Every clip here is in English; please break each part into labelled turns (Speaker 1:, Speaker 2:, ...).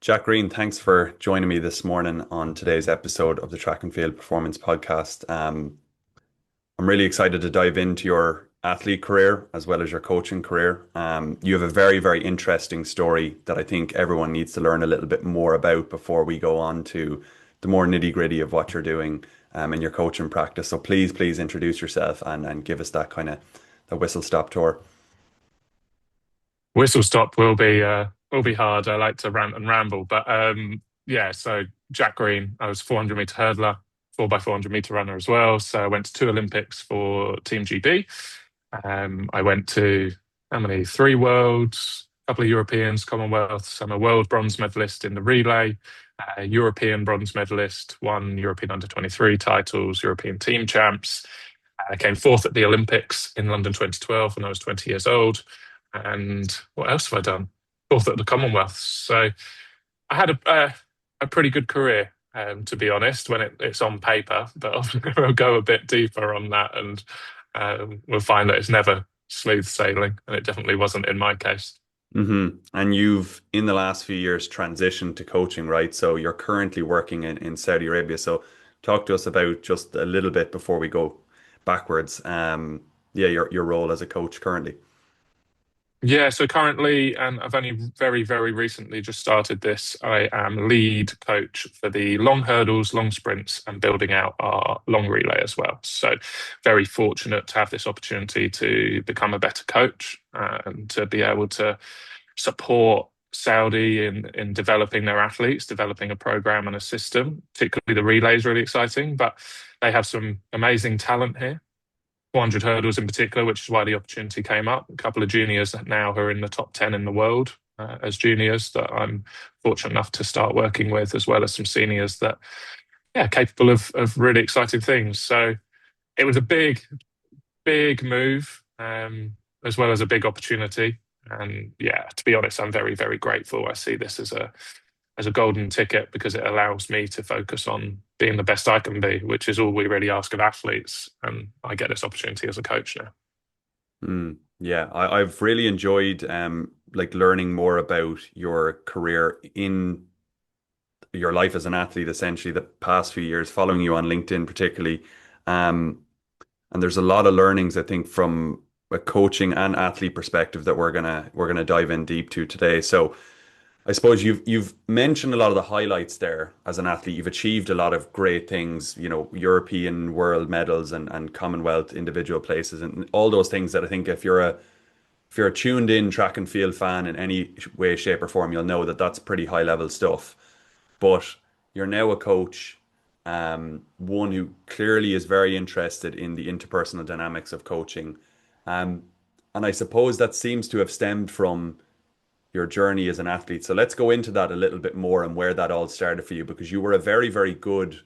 Speaker 1: Jack Green, thanks for joining me this morning on today's episode of the Track and Field Performance Podcast. I'm really excited to dive into your athlete career as well as your coaching career. You have a very, very interesting story that I think everyone needs to learn a little bit more about before we go on to the more nitty-gritty of what you're doing in your coaching practice. So please introduce yourself and give us that kind of the whistle stop tour.
Speaker 2: Whistle stop will be hard. I like to rant and ramble, but yeah. So Jack Green, I was 400-meter hurdler, 4x400-meter runner as well. So I went to two Olympics for Team GB. I went to how many? Three worlds, a couple of Europeans, Commonwealths. I'm a world bronze medalist in the relay, European bronze medalist, won European under 23 titles, European team champs. I came fourth at the Olympics in London 2012 when I was 20 years old. And what else have I done? Fourth at the Commonwealth. So I had a pretty good career, to be honest, when it's on paper. But we'll go a bit deeper on that, and we'll find that it's never smooth sailing, and it definitely wasn't in my case.
Speaker 1: And you've, in the last few years, transitioned to coaching, right? So you're currently working in Saudi Arabia. So talk to us about just a little bit before we go backwards. Yeah, your role as a coach currently.
Speaker 2: Yeah, so currently, and I've only very recently just started this, I am lead coach for the long hurdles, long sprints, and building out our long relay as well. So, very fortunate to have this opportunity to become a better coach and to be able to support Saudi in developing their athletes, developing a program and a system. Particularly the relay is really exciting, but they have some amazing talent here. 400 hurdles in particular, which is why the opportunity came up. A couple of juniors now who are in the top 10 in the world as juniors that I'm fortunate enough to start working with, as well as some seniors that, yeah, capable of really exciting things. So it was a big move, as well as a big opportunity. And yeah, to be honest, I'm very grateful. I see this as a golden ticket because it allows me to focus on being the best I can be, which is all we really ask of athletes. And I get this opportunity as a coach now.
Speaker 1: Yeah, I've really enjoyed like learning more about your career in your life as an athlete, essentially the past few years, following you on LinkedIn particularly. Um, and there's a lot of learnings I think from a coaching and athlete perspective that we're gonna dive in deep to today. So I suppose you've mentioned a lot of the highlights there as an athlete. You've achieved a lot of great things, European world medals and Commonwealth individual places and all those things that I think if you're a tuned in track and field fan in any way, shape or form, you'll know that that's pretty high level stuff. But you're now a coach, one who clearly is very interested in the interpersonal dynamics of coaching. Um, and I suppose that seems to have stemmed from your journey as an athlete. So let's go into that a little bit more and where that all started for you, because you were a very, very good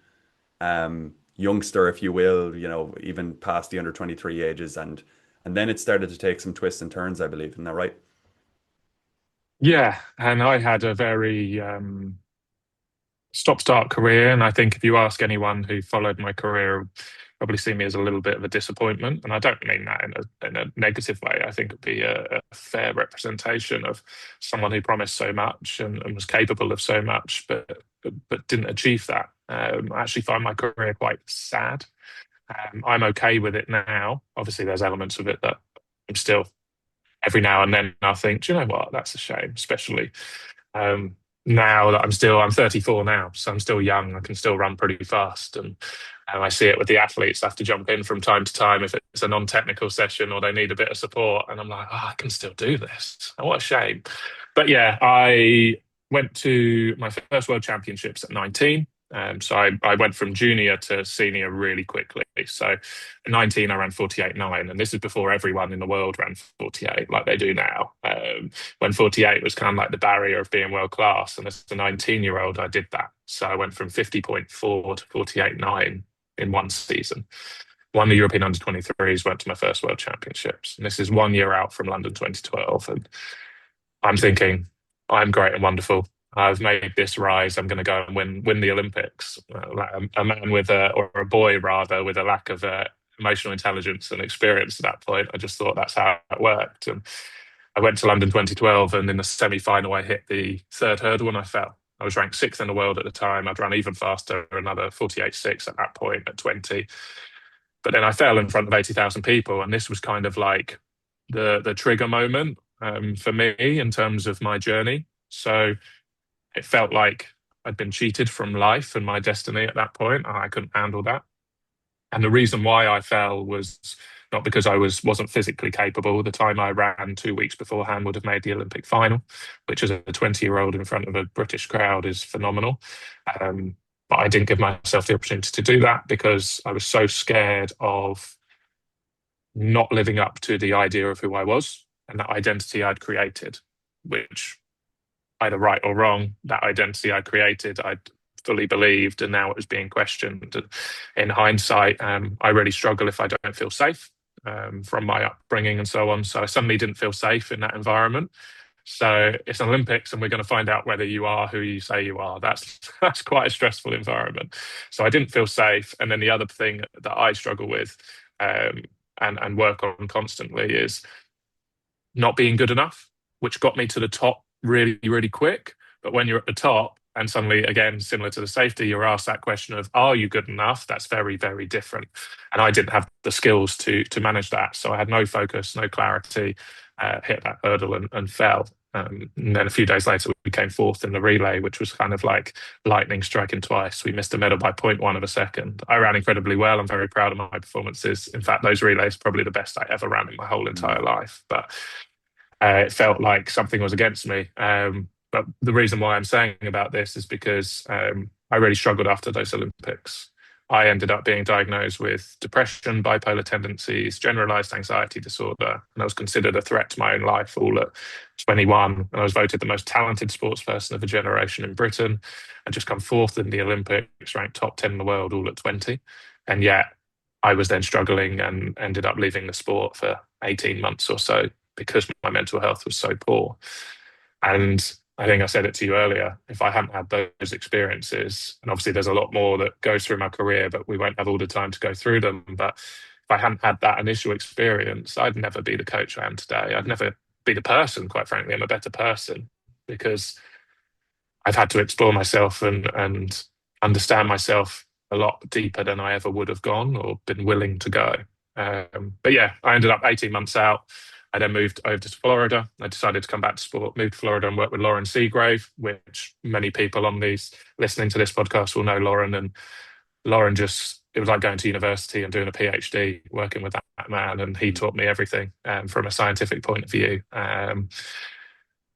Speaker 1: youngster, if you will, even past the under 23 ages, and then it started to take some twists and turns, I believe. Isn't that right?
Speaker 2: Yeah, and I had a very stop-start career, and I think if you ask anyone who followed my career, probably see me as a little bit of a disappointment. And I don't mean that in a negative way. I think it'd be a fair representation of someone who promised so much and was capable of so much, but didn't achieve that. I actually find my career quite sad. I'm okay with it now. Obviously, there's elements of it that I'm still every now and then I think, do you know what? That's a shame, especially um, now that I'm 34 now, so I'm still young. I can still run pretty fast, and I see it with the athletes. I have to jump in from time to time if it's a non-technical session or they need a bit of support, and I'm like, oh, I can still do this. Oh, what a shame. But yeah, I went to my first World Championships at 19. So I went from junior to senior really quickly. So at 19, I ran 48.9, and this is before everyone in the world ran 48 like they do now. When 48 was kind of like the barrier of being world class. And as a 19-year-old, I did that. So I went from 50.4 to 48.9 in one season. Won the European under 23s, went to my first World Championships. And this is 1 year out from London 2012. And I'm thinking, I'm great and wonderful. I've made this rise. I'm going to go and win the Olympics. Like a man or a boy rather, with a lack of emotional intelligence and experience at that point. I just thought that's how it worked. And I went to London 2012, and in the semi-final, I hit the third hurdle and I fell. I was ranked sixth in the world at the time. I'd run even faster, another 48.6 at that point at 20. But then I fell in front of 80,000 people. And this was kind of like the trigger moment for me in terms of my journey. So it felt like I'd been cheated from life and my destiny at that point, and I couldn't handle that. And the reason why I fell was not because I wasn't physically capable. The time I ran 2 weeks beforehand would have made the Olympic final, which as a 20-year-old in front of a British crowd is phenomenal. Um, but I didn't give myself the opportunity to do that because I was so scared of not living up to the idea of who I was and that identity I'd created, which either right or wrong, that identity I created, I fully believed, and now it was being questioned. And in hindsight, I really struggle if I don't feel safe from my upbringing and so on. So I suddenly didn't feel safe in that environment. So it's an Olympics, and we're going to find out whether you are who you say you are. That's quite a stressful environment. So I didn't feel safe. And then the other thing that I struggle with um, and work on constantly is not being good enough, which got me to the top really, really quick. But when you're at the top and suddenly, again, similar to the safety, you're asked that question of, are you good enough? That's very, very different. And I didn't have the skills to manage that. So I had no focus, no clarity, hit that hurdle and fell. And then a few days later, we came fourth in the relay, which was kind of like lightning striking twice. We missed the medal by zero point 0.1 of a second. I ran incredibly well. I'm very proud of my performances. In fact, those relays are probably the best I ever ran in my whole entire
Speaker 1: Mm.
Speaker 2: life. But it felt like something was against me. But the reason why I'm saying about this is because I really struggled after those Olympics. I ended up being diagnosed with depression, bipolar tendencies, generalized anxiety disorder, and I was considered a threat to my own life all at 21. And I was voted the most talented sports person of a generation in Britain and just come fourth in the Olympics, ranked top 10 in the world all at 20. And yet I was then struggling and ended up leaving the sport for 18 months or so because my mental health was so poor. And I think I said it to you earlier, if I hadn't had those experiences, and obviously there's a lot more that goes through my career, but we won't have all the time to go through them. But if I hadn't had that initial experience, I'd never be the coach I am today. I'd never be the person, quite frankly. I'm a better person because I've had to explore myself and understand myself a lot deeper than I ever would have gone or been willing to go. But yeah, I ended up 18 months out. I then moved over to Florida. I decided to come back to sport, moved to Florida and worked with Lauren Seagrave, which many people on these listening to this podcast will know Lauren. And Lauren just, it was like going to university and doing a PhD, working with that man. And he taught me everything from a scientific point of view.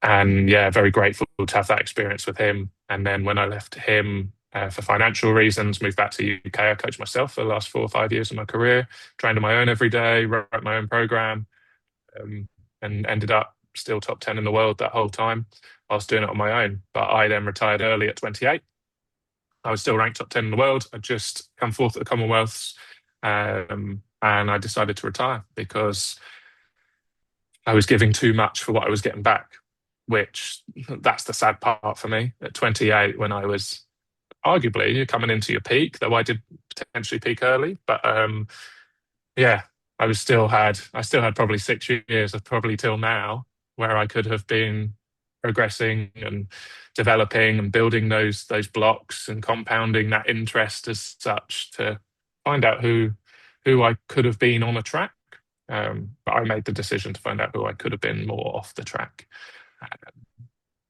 Speaker 2: And yeah, very grateful to have that experience with him. And then when I left him for financial reasons, moved back to the UK. I coached myself for the last 4 or 5 years of my career, trained on my own every day, wrote my own program, um, and ended up still top 10 in the world that whole time whilst doing it on my own. But I then retired early at 28. I was still ranked top 10 in the world. I'd just come fourth at the Commonwealths. And I decided to retire because I was giving too much for what I was getting back, which that's the sad part for me. At 28, when I was arguably coming into your peak, though I did potentially peak early, but yeah, I still had probably 6 years of probably till now where I could have been progressing and developing and building those blocks and compounding that interest as such to find out who I could have been on a track. But I made the decision to find out who I could have been more off the track.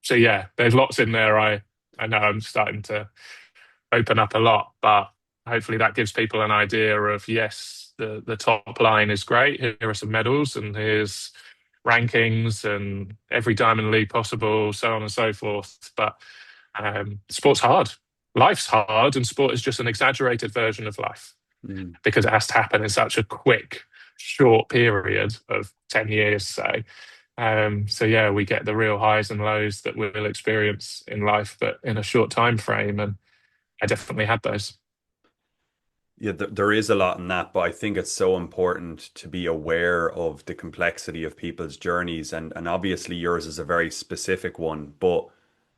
Speaker 2: So yeah, there's lots in there. I know I'm starting to open up a lot, but hopefully that gives people an idea of yes, the top line is great. Here are some medals and here's rankings and every diamond league possible, so on and so forth. But sport's hard. Life's hard, and sport is just an exaggerated version of life
Speaker 1: Mm.
Speaker 2: because it has to happen in such a quick, short period of 10 years, say. So yeah, we get the real highs and lows that we'll experience in life, but in a short time frame. And I definitely had those.
Speaker 1: Yeah, there is a lot in that, but I think it's so important to be aware of the complexity of people's journeys, and obviously yours is a very specific one. But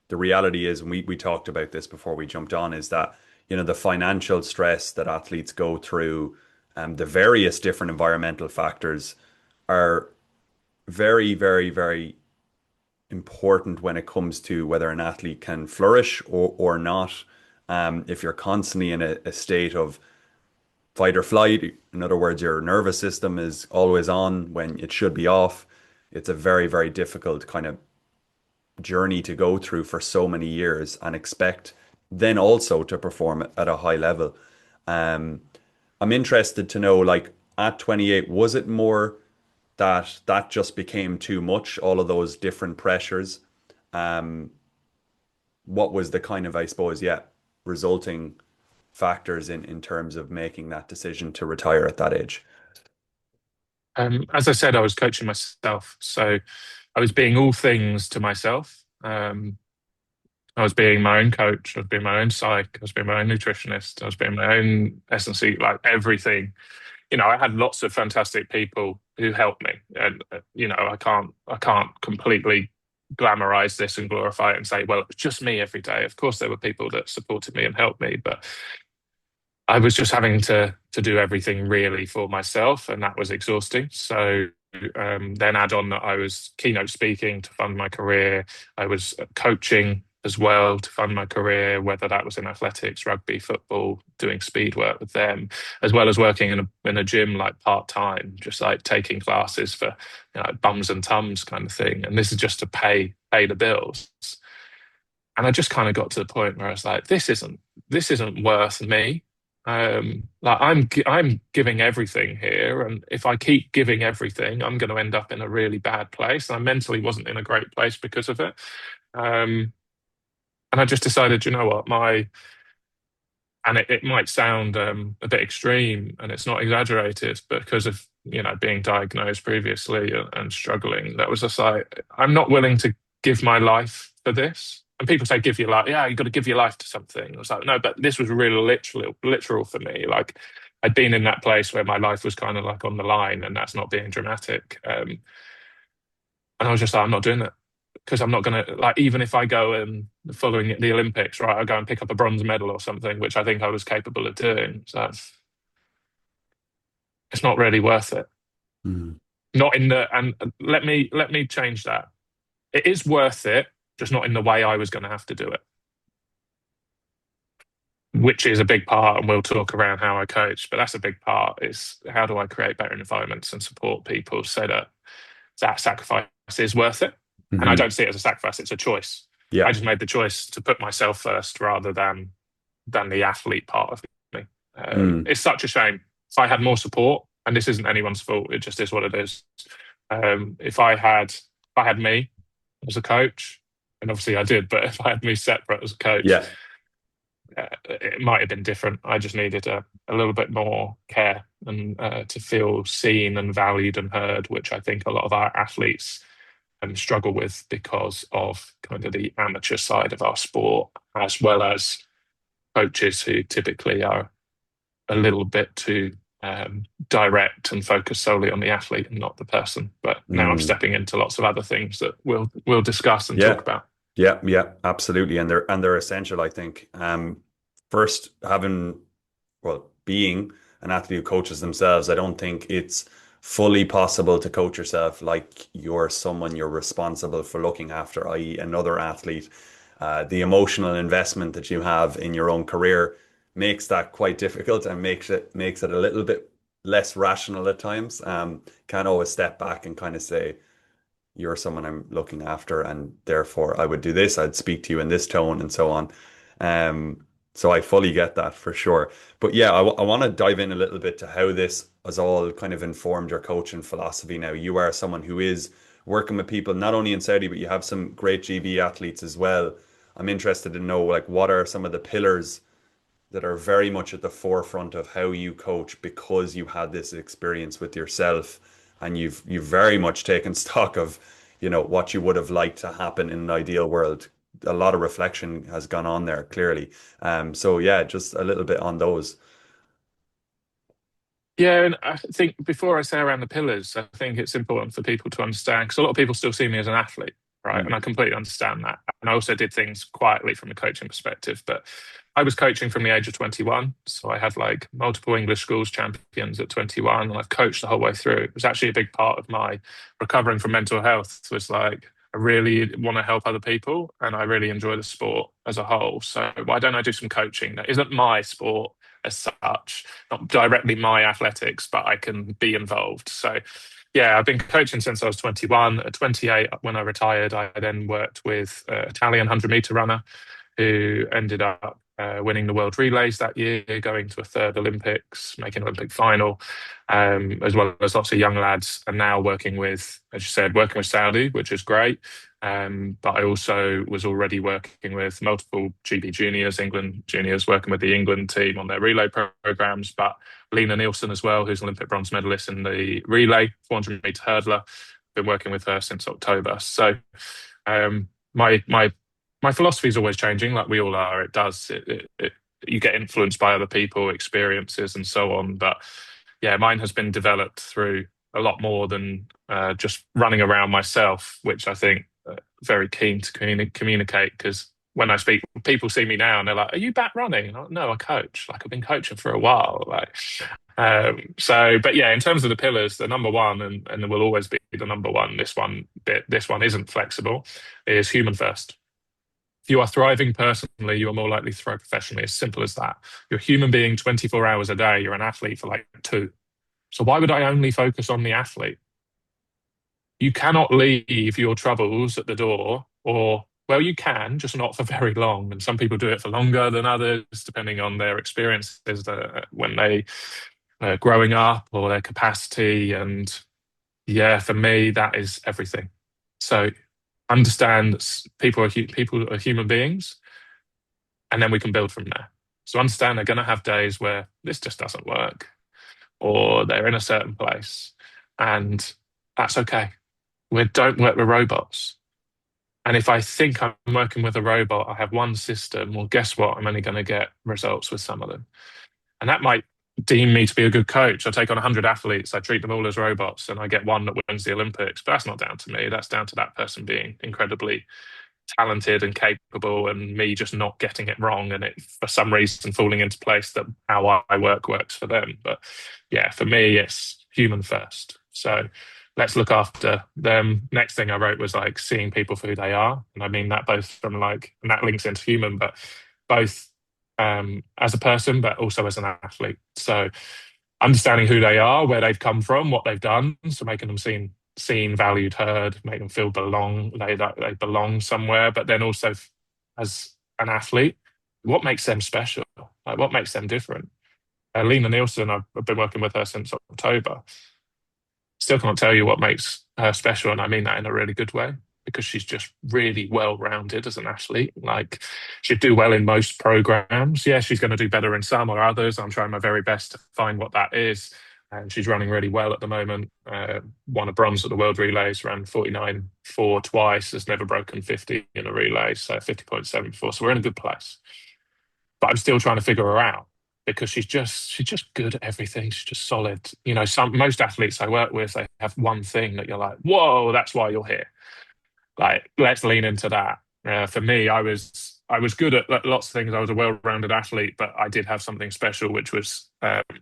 Speaker 1: the reality is, and we talked about this before we jumped on, is that the financial stress that athletes go through, the various different environmental factors are very, very, very important when it comes to whether an athlete can flourish or not. If you're constantly in a state of fight or flight, in other words, your nervous system is always on when it should be off. It's a very, very difficult kind of journey to go through for so many years and expect then also to perform at a high level. Um, I'm interested to know, like at 28, was it more that that just became too much, all of those different pressures? Um, what was the kind of, I suppose, yeah, resulting factors in terms of making that decision to retire at that age?
Speaker 2: As I said, I was coaching myself, so I was being all things to myself. I was being my own coach. I was being my own psych. I was being my own nutritionist. I was being my own S&C, like everything. I had lots of fantastic people who helped me, and I can't completely glamorize this and glorify it and say, well, it was just me every day. Of course, there were people that supported me and helped me, but I was just having to do everything really for myself, and that was exhausting. So then add on that I was keynote speaking to fund my career. I was coaching as well to fund my career, whether that was in athletics, rugby, football, doing speed work with them, as well as working in a gym like part time, just like taking classes for bums and tums kind of thing. And this is just to pay the bills. And I just kind of got to the point where I was like, this isn't worth me. Like I'm giving everything here, and if I keep giving everything, I'm going to end up in a really bad place. And I mentally wasn't in a great place because of it. Um, and I just decided, you know what, and it might sound a bit extreme, and it's not exaggerated, but because of being diagnosed previously and struggling, that was just like I'm not willing to give my life for this. And people say, give your life. Yeah, you've got to give your life to something. I was like, no, but this was really literal for me. Like I'd been in that place where my life was kind of like on the line, and that's not being dramatic. And I was just like, I'm not doing it because I'm not going to, like, even if I go and following the Olympics, right, I go and pick up a bronze medal or something, which I think I was capable of doing. So it's not really worth it.
Speaker 1: Mm.
Speaker 2: Not in the, and let me change that. It is worth it, just not in the way I was going to have to do it, which is a big part. And we'll talk around how I coach, but that's a big part is how do I create better environments and support people so that that sacrifice is worth it. And I
Speaker 1: Hmm.
Speaker 2: don't see it as a sacrifice, it's a choice. I
Speaker 1: Yeah.
Speaker 2: just made the choice to put myself first rather than the athlete part of me.
Speaker 1: Mm.
Speaker 2: It's such a shame. If I had more support, and this isn't anyone's fault, it just is what it is. If I had me as a coach, and obviously I did, but if I had me separate as a coach,
Speaker 1: Yeah.
Speaker 2: it might have been different. I just needed a little bit more care and to feel seen and valued and heard, which I think a lot of our athletes struggle with because of kind of the amateur side of our sport, as well as coaches who typically are a little bit too direct and focused solely on the athlete and not the person. But now I'm
Speaker 1: Mm.
Speaker 2: stepping into lots of other things that we'll discuss and talk
Speaker 1: Yeah.
Speaker 2: about.
Speaker 1: Yeah, yeah, absolutely. And they're essential, I think. First having, well, being an athlete who coaches themselves, I don't think it's fully possible to coach yourself like you're someone you're responsible for looking after, i.e., another athlete. The emotional investment that you have in your own career makes that quite difficult and makes it a little bit less rational at times. Can't always step back and kind of say, you're someone I'm looking after, and therefore I would do this. I'd speak to you in this tone, and so on. So I fully get that for sure. But yeah, I want to dive in a little bit to how this has all kind of informed your coaching philosophy. Now, you are someone who is working with people not only in Saudi, but you have some great GB athletes as well. I'm interested to know, like, what are some of the pillars that are very much at the forefront of how you coach because you had this experience with yourself, and you've very much taken stock of, what you would have liked to happen in an ideal world. A lot of reflection has gone on there, clearly. So yeah, just a little bit on those.
Speaker 2: Yeah, and I think before I say around the pillars, I think it's important for people to understand because a lot of people still see me as an athlete, right? And I
Speaker 1: Mm.
Speaker 2: completely understand that. And I also did things quietly from a coaching perspective, but I was coaching from the age of 21. So I had like multiple English schools champions at 21, and I've coached the whole way through. It was actually a big part of my recovering from mental health was like I really want to help other people, and I really enjoy the sport as a whole. So why don't I do some coaching that isn't my sport as such, not directly my athletics, but I can be involved. So yeah, I've been coaching since I was 21. At 28, when I retired, I then worked with an Italian 100-meter runner who ended up winning the World Relays that year, going to a third Olympics, making Olympic final, as well as lots of young lads. And now working with, as you said, working with Saudi, which is great. But I also was already working with multiple GB juniors, England juniors, working with the England team on their relay programs. But Lena Nielsen as well, who's an Olympic bronze medalist in the relay, 400-meter hurdler. Been working with her since October. So my philosophy is always changing, like we all are. It does. You get influenced by other people, experiences, and so on. But yeah, mine has been developed through a lot more than just running around myself, which I think very keen to communicate. Because when I speak, people see me now and they're like, "Are you back running?" And I'm like, no, I coach. Like I've been coaching for a while. Like so, but yeah, in terms of the pillars, the number one, and there will always be the number one. This one isn't flexible. Is human first. If you are thriving personally, you are more likely to thrive professionally. As simple as that. You're a human being 24 hours a day. You're an athlete for like two. So why would I only focus on the athlete? You cannot leave your troubles at the door, or, well, you can, just not for very long. And some people do it for longer than others, depending on their experiences when they growing up or their capacity. And yeah, for me, that is everything. So understand that people are human beings, and then we can build from there. So understand they're going to have days where this just doesn't work, or they're in a certain place, and that's okay. We don't work with robots. And if I think I'm working with a robot, I have one system, well, guess what? I'm only going to get results with some of them. And that might deem me to be a good coach. I take on 100 athletes, I treat them all as robots, and I get one that wins the Olympics. But that's not down to me. That's down to that person being incredibly talented and capable, and me just not getting it wrong, and it for some reason falling into place that how I work works for them. But yeah, for me, it's human first. So let's look after them. Next thing I wrote was like seeing people for who they are. And I mean that both from like, and that links into human, but both as a person, but also as an athlete. So understanding who they are, where they've come from, what they've done. So making them seen, valued, heard, make them feel they belong somewhere. But then also as an athlete, what makes them special? Like what makes them different? Lena Nielsen, I've been working with her since October. Still can't tell you what makes her special, and I mean that in a really good way, because she's just really well rounded as an athlete. Like she'd do well in most programs. Yeah, she's going to do better in some or others. I'm trying my very best to find what that is. And she's running really well at the moment. Won a bronze at the World Relays, ran 49.4 twice, has never broken 50 in a relay, so 50.7 before. So we're in a good place. But I'm still trying to figure her out because she's just good at everything. She's just solid. You know, most athletes I work with, they have one thing that you're like, whoa, that's why you're here. Like, let's lean into that. For me, I was good at lots of things. I was a well-rounded athlete, but I did have something special, which was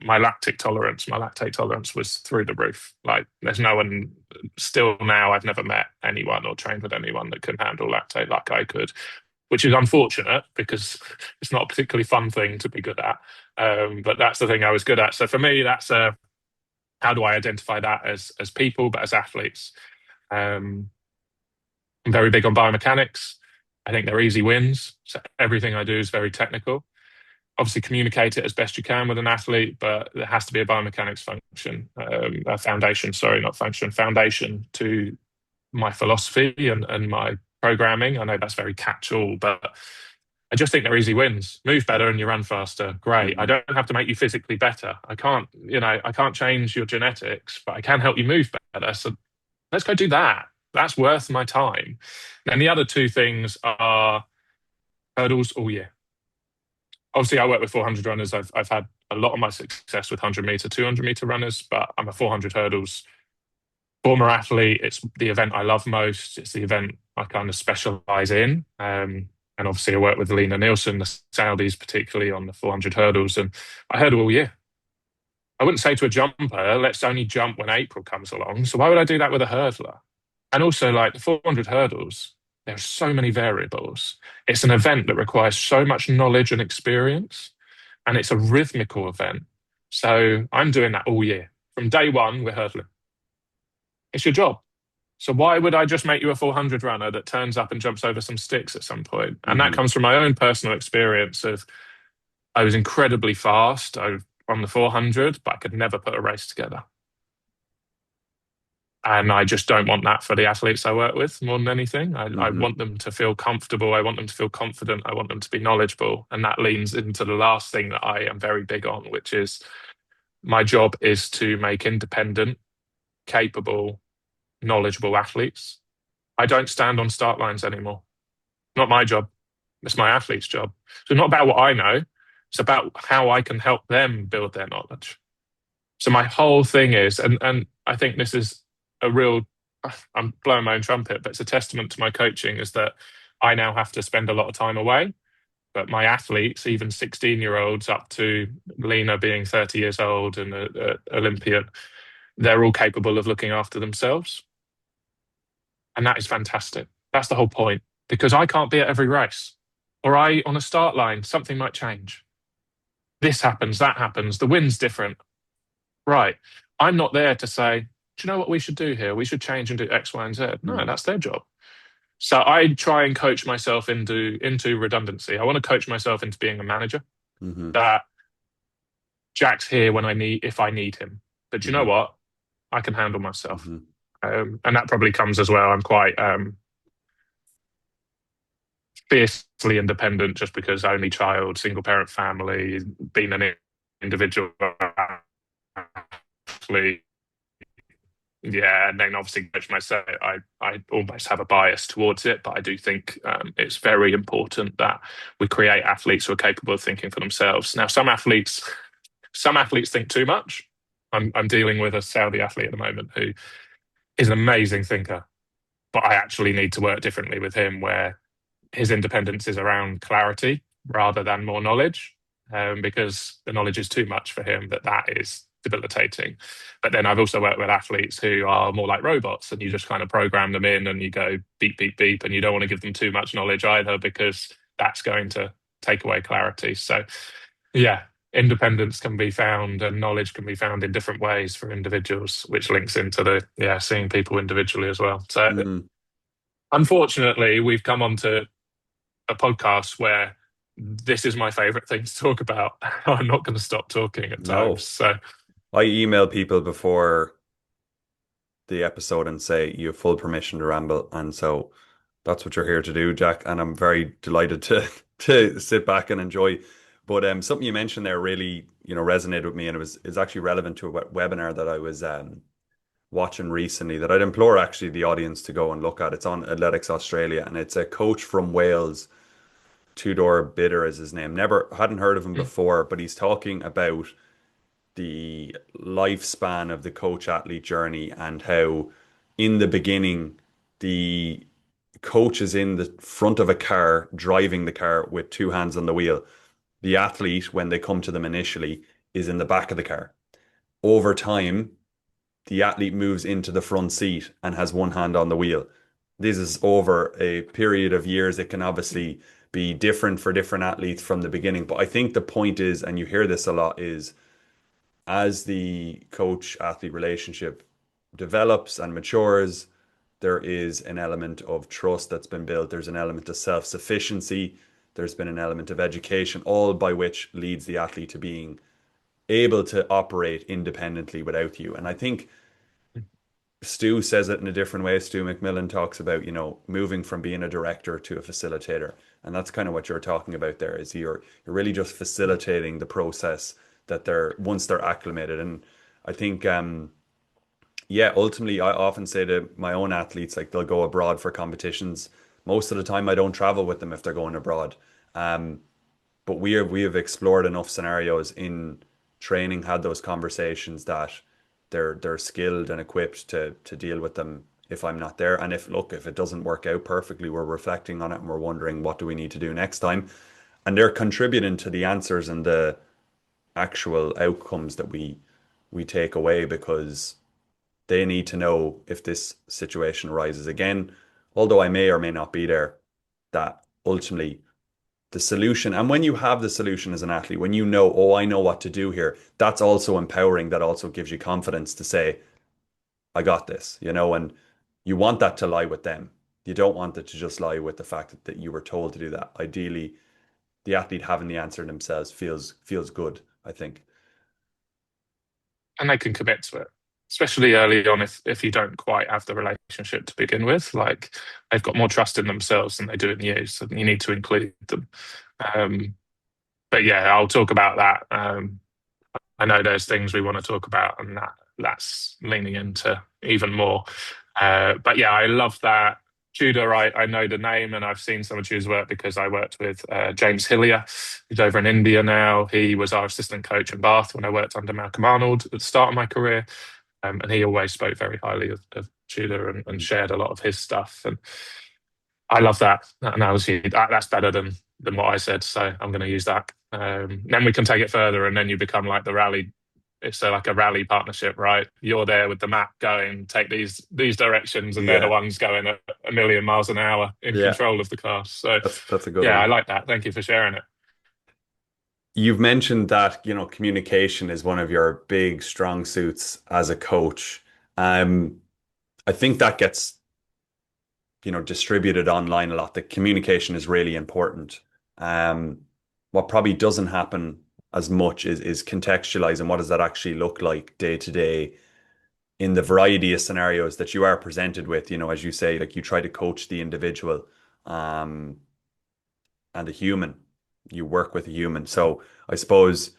Speaker 2: my lactic tolerance. My lactate tolerance was through the roof. Like, there's no one still now. I've never met anyone or trained with anyone that can handle lactate like I could, which is unfortunate because it's not a particularly fun thing to be good at. But that's the thing I was good at. So for me, that's how do I identify that as people, but as athletes? Um, I'm very big on biomechanics. I think they're easy wins. So everything I do is very technical. Obviously, communicate it as best you can with an athlete, but there has to be a biomechanics function, a foundation, sorry, not function, foundation to my philosophy and my programming. I know that's very catch-all, but I just think they're easy wins. Move better and you run faster. Great. I
Speaker 1: Mhm.
Speaker 2: don't have to make you physically better. I can't change your genetics, but I can help you move better. So let's go do that. That's worth my time. And the other two things are hurdles all year. Obviously, I work with 400 runners. I've had a lot of my success with 100-meter, 200-meter runners, but I'm a 400 hurdles former athlete. It's the event I love most. It's the event I kind of specialize in. And obviously, I work with Lena Nielsen, the Saudis, particularly on the 400 hurdles, and I hurdle all year. I wouldn't say to a jumper, let's only jump when April comes along. So why would I do that with a hurdler? And also, like the 400 hurdles, there are so many variables. It's an event that requires so much knowledge and experience, and it's a rhythmical event. So I'm doing that all year. From day one, we're hurdling. It's your job. So why would I just make you a 400 runner that turns up and jumps over some sticks at some point? And that
Speaker 1: Hmm.
Speaker 2: comes from my own personal experience of I was incredibly fast on the 400, but I could never put a race together. And I just don't want that for the athletes I work with more than anything. I
Speaker 1: Hmm.
Speaker 2: want them to feel comfortable. I want them to feel confident. I want them to be knowledgeable. And that leans into the last thing that I am very big on, which is my job is to make independent, capable, knowledgeable athletes. I don't stand on start lines anymore. Not my job. It's my athlete's job. So it's not about what I know. It's about how I can help them build their knowledge. So my whole thing is, and I think this is a real, I'm blowing my own trumpet, but it's a testament to my coaching is that I now have to spend a lot of time away. But my athletes, even 16-year-olds up to Lena being 30 years old and a Olympian, they're all capable of looking after themselves. And that is fantastic. That's the whole point. Because I can't be at every race. Or I, on a start line, something might change. This happens, that happens, the wind's different. Right. I'm not there to say, do you know what we should do here? We should change and do X, Y, and Z. No,
Speaker 1: Hmm.
Speaker 2: that's their job. So I try and coach myself into redundancy. I want to coach myself into being a manager.
Speaker 1: Hmm.
Speaker 2: That Jack's here when I need if I need him. But do you know
Speaker 1: Hmm.
Speaker 2: what? I can handle myself.
Speaker 1: Hmm.
Speaker 2: And that probably comes as well. I'm quite fiercely independent just because only child, single parent family, being an individual athlete. Yeah, and then obviously coach myself. I almost have a bias towards it, but I do think it's very important that we create athletes who are capable of thinking for themselves. Now, some athletes think too much. I'm dealing with a Saudi athlete at the moment who is an amazing thinker, but I actually need to work differently with him where his independence is around clarity rather than more knowledge, because the knowledge is too much for him. That is debilitating. But then I've also worked with athletes who are more like robots, and you just kind of program them in, and you go beep beep beep, and you don't want to give them too much knowledge either because that's going to take away clarity. So yeah. Independence can be found and knowledge can be found in different ways for individuals, which links into the seeing people individually as well. So
Speaker 1: Hmm.
Speaker 2: unfortunately, we've come on to a podcast where this is my favorite thing to talk about. I'm not going to stop talking at times.
Speaker 1: No,
Speaker 2: So,
Speaker 1: I email people before the episode and say you have full permission to ramble, and so that's what you're here to do, Jack. And I'm very delighted to to sit back and enjoy. But something you mentioned there really, resonated with me, and it's actually relevant to a webinar that I was watching recently that I'd implore actually the audience to go and look at. It's on Athletics Australia, and it's a coach from Wales. Tudor Bitter is his name. Never hadn't heard of him before, but he's talking about the lifespan of the coach athlete journey and how in the beginning the coach is in the front of a car driving the car with two hands on the wheel. The athlete, when they come to them initially, is in the back of the car. Over time, the athlete moves into the front seat and has one hand on the wheel. This is over a period of years. It can obviously be different for different athletes from the beginning. But I think the point is, and you hear this a lot, is as the coach athlete relationship develops and matures, there is an element of trust that's been built. There's an element of self sufficiency. There's been an element of education, all by which leads the athlete to being able to operate independently without you. And I think Stu says it in a different way. Stu McMillan talks about, moving from being a director to a facilitator. And that's kind of what you're talking about there is you're really just facilitating the process that they're once they're acclimated. And I think yeah, ultimately I often say to my own athletes, like they'll go abroad for competitions. Most of the time I don't travel with them if they're going abroad. Um, but we have explored enough scenarios in training, had those conversations that they're skilled and equipped to deal with them if I'm not there. And if it doesn't work out perfectly, we're reflecting on it and we're wondering what do we need to do next time. And they're contributing to the answers and the actual outcomes that we take away because They need to know if this situation arises again, although I may or may not be there, that ultimately the solution, and when you have the solution as an athlete, when you know, oh, I know what to do here, that's also empowering. That also gives you confidence to say, I got this, and you want that to lie with them. You don't want it to just lie with the fact that you were told to do that. Ideally, the athlete having the answer themselves feels good, I think.
Speaker 2: And they can commit to it, especially early on if you don't quite have the relationship to begin with. Like they've got more trust in themselves than they do in you, so you need to include them. Um, but yeah, I'll talk about that. I know there's things we want to talk about, and that's leaning into even more. But yeah, I love that. Tudor, I know the name and I've seen some of Tudor's work because I worked with James Hillier, who's over in India now. He was our assistant coach in Bath when I worked under Malcolm Arnold at the start of my career. And he always spoke very highly of Tudor and
Speaker 1: Mm.
Speaker 2: shared a lot of his stuff. And I love that analogy. That's better than what I said, so I'm going to use that. Then we can take it further, and then you become like the rally. It's like a rally partnership, right? You're there with the map going, take these directions, and they're the
Speaker 1: Yeah,
Speaker 2: ones going at a million miles an hour in
Speaker 1: yeah,
Speaker 2: control of the car. So,
Speaker 1: that's a good
Speaker 2: yeah, I
Speaker 1: one.
Speaker 2: like that. Thank you for sharing it.
Speaker 1: You've mentioned that, communication is one of your big strong suits as a coach. Um, I think that gets, distributed online a lot. That communication is really important. Um, what probably doesn't happen as much is contextualizing what does that actually look like day to day in the variety of scenarios that you are presented with. As you say, like you try to coach the individual, um, and the human. You work with a human. So I suppose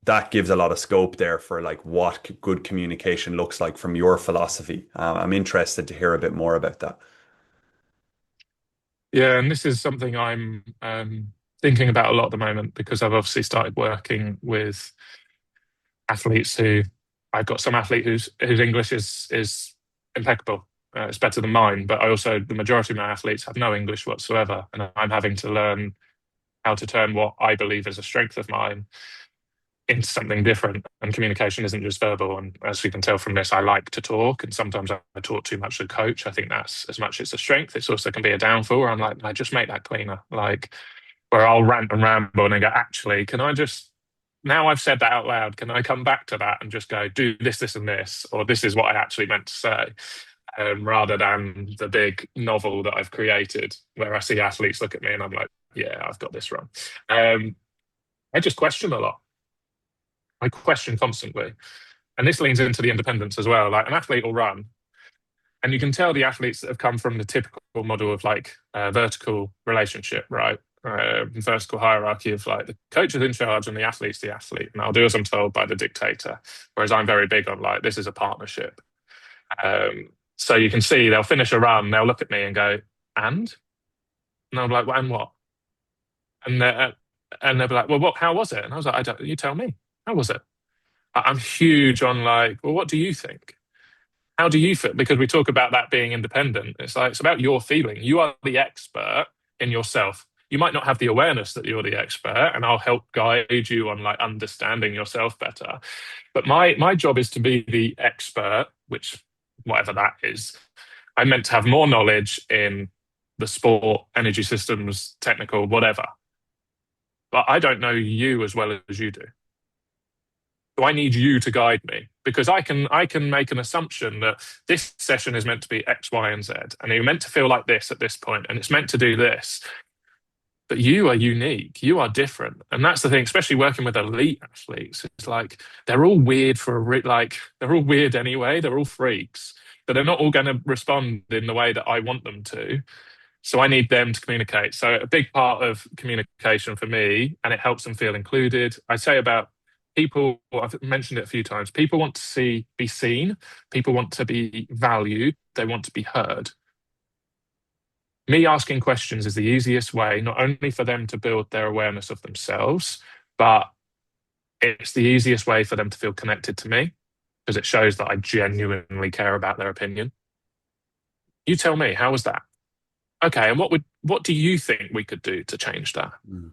Speaker 1: that gives a lot of scope there for like what good communication looks like from your philosophy. I'm interested to hear a bit more about that.
Speaker 2: Yeah, and this is something I'm thinking about a lot at the moment because I've obviously started working with athletes who I've got some athlete whose English is impeccable. It's better than mine, but I also the majority of my athletes have no English whatsoever, and I'm having to learn how to turn what I believe is a strength of mine into something different. And communication isn't just verbal. And as you can tell from this, I like to talk, and sometimes I talk too much to coach. I think that's as much it's a strength. It's also can be a downfall. Where I'm like, I just make that cleaner. Like where I'll rant and ramble and then go, actually, can I just now I've said that out loud, can I come back to that and just go, do this, this, and this, or this is what I actually meant to say, rather than the big novel that I've created where I see athletes look at me and I'm like, yeah, I've got this wrong. Um, I just question a lot. I question constantly. And this leans into the independence as well. Like an athlete will run, and you can tell the athletes that have come from the typical model of like vertical relationship, right? Vertical hierarchy of like the coach is in charge and the athlete's the athlete, and I'll do as I'm told by the dictator. Whereas I'm very big on like this is a partnership. So you can see they'll finish a run, they'll look at me and go, and I'm like, well, and what? And they'll be like, well, what? How was it? And I was like, I don't. You tell me. How was it? I'm huge on like, well, what do you think? How do you feel? Because we talk about that being independent. It's like, it's about your feeling. You are the expert in yourself. You might not have the awareness that you're the expert, and I'll help guide you on like understanding yourself better. But my job is to be the expert, which whatever that is. I'm meant to have more knowledge in the sport, energy systems, technical, whatever. But I don't know you as well as you do. So I need you to guide me because I can make an assumption that this session is meant to be X, Y, and Z, and you're meant to feel like this at this point, and it's meant to do this. But you are unique. You are different, and that's the thing. Especially working with elite athletes, it's like they're all weird like they're all weird anyway. They're all freaks, but they're not all going to respond in the way that I want them to. So I need them to communicate. So a big part of communication for me, and it helps them feel included. I say about people, I've mentioned it a few times, people want to be seen, people want to be valued, they want to be heard. Me asking questions is the easiest way, not only for them to build their awareness of themselves, but it's the easiest way for them to feel connected to me because it shows that I genuinely care about their opinion. You tell me, how was that? Okay, and what do you think we could do to change that?
Speaker 1: Mm.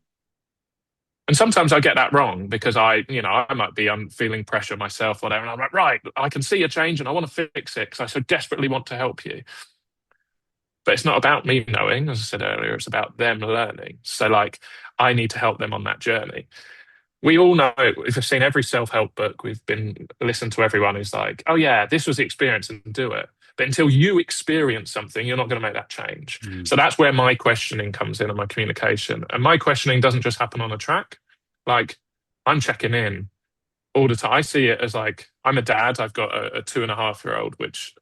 Speaker 2: And sometimes I get that wrong because I might be feeling pressure myself, whatever. And I'm like, right, I can see a change and I want to fix it because I so desperately want to help you. But it's not about me knowing, as I said earlier, it's about them learning. So, like, I need to help them on that journey. We all know, if we've seen every self-help book, we've been listened to everyone who's like, oh, yeah, this was the experience and do it. But until you experience something, you're not going to make that change.
Speaker 1: Mm.
Speaker 2: So that's where my questioning comes in and my communication. And my questioning doesn't just happen on a track. Like, I'm checking in all the time. I see it as like, I'm a dad. I've got a 2.5-year-old, which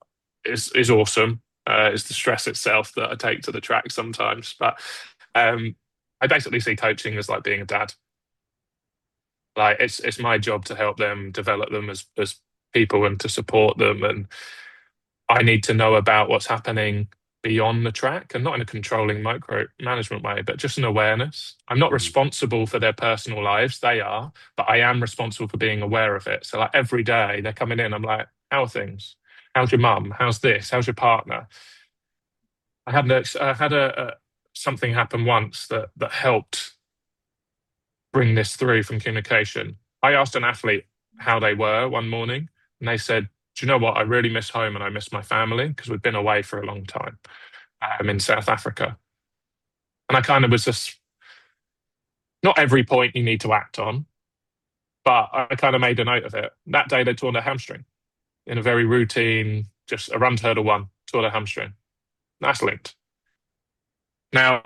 Speaker 2: is awesome. It's the stress itself that I take to the track sometimes. But um, I basically see coaching as like being a dad. Like it's my job to help them develop them as people and to support them. And I need to know about what's happening beyond the track, and not in a controlling micromanagement way, but just an awareness. I'm not
Speaker 1: Mm.
Speaker 2: responsible for their personal lives. They are, but I am responsible for being aware of it. So like every day they're coming in, I'm like, how are things? How's your mum? How's this? How's your partner? I had something happen once that helped bring this through from communication. I asked an athlete how they were one morning, and they said, do you know what? I really miss home and I miss my family because we've been away for a long time. I'm in South Africa. And I kind of was just, not every point you need to act on, but I kind of made a note of it. That day they torn their hamstring in a very routine, just a run to hurdle one, tore their hamstring. That's linked. Now,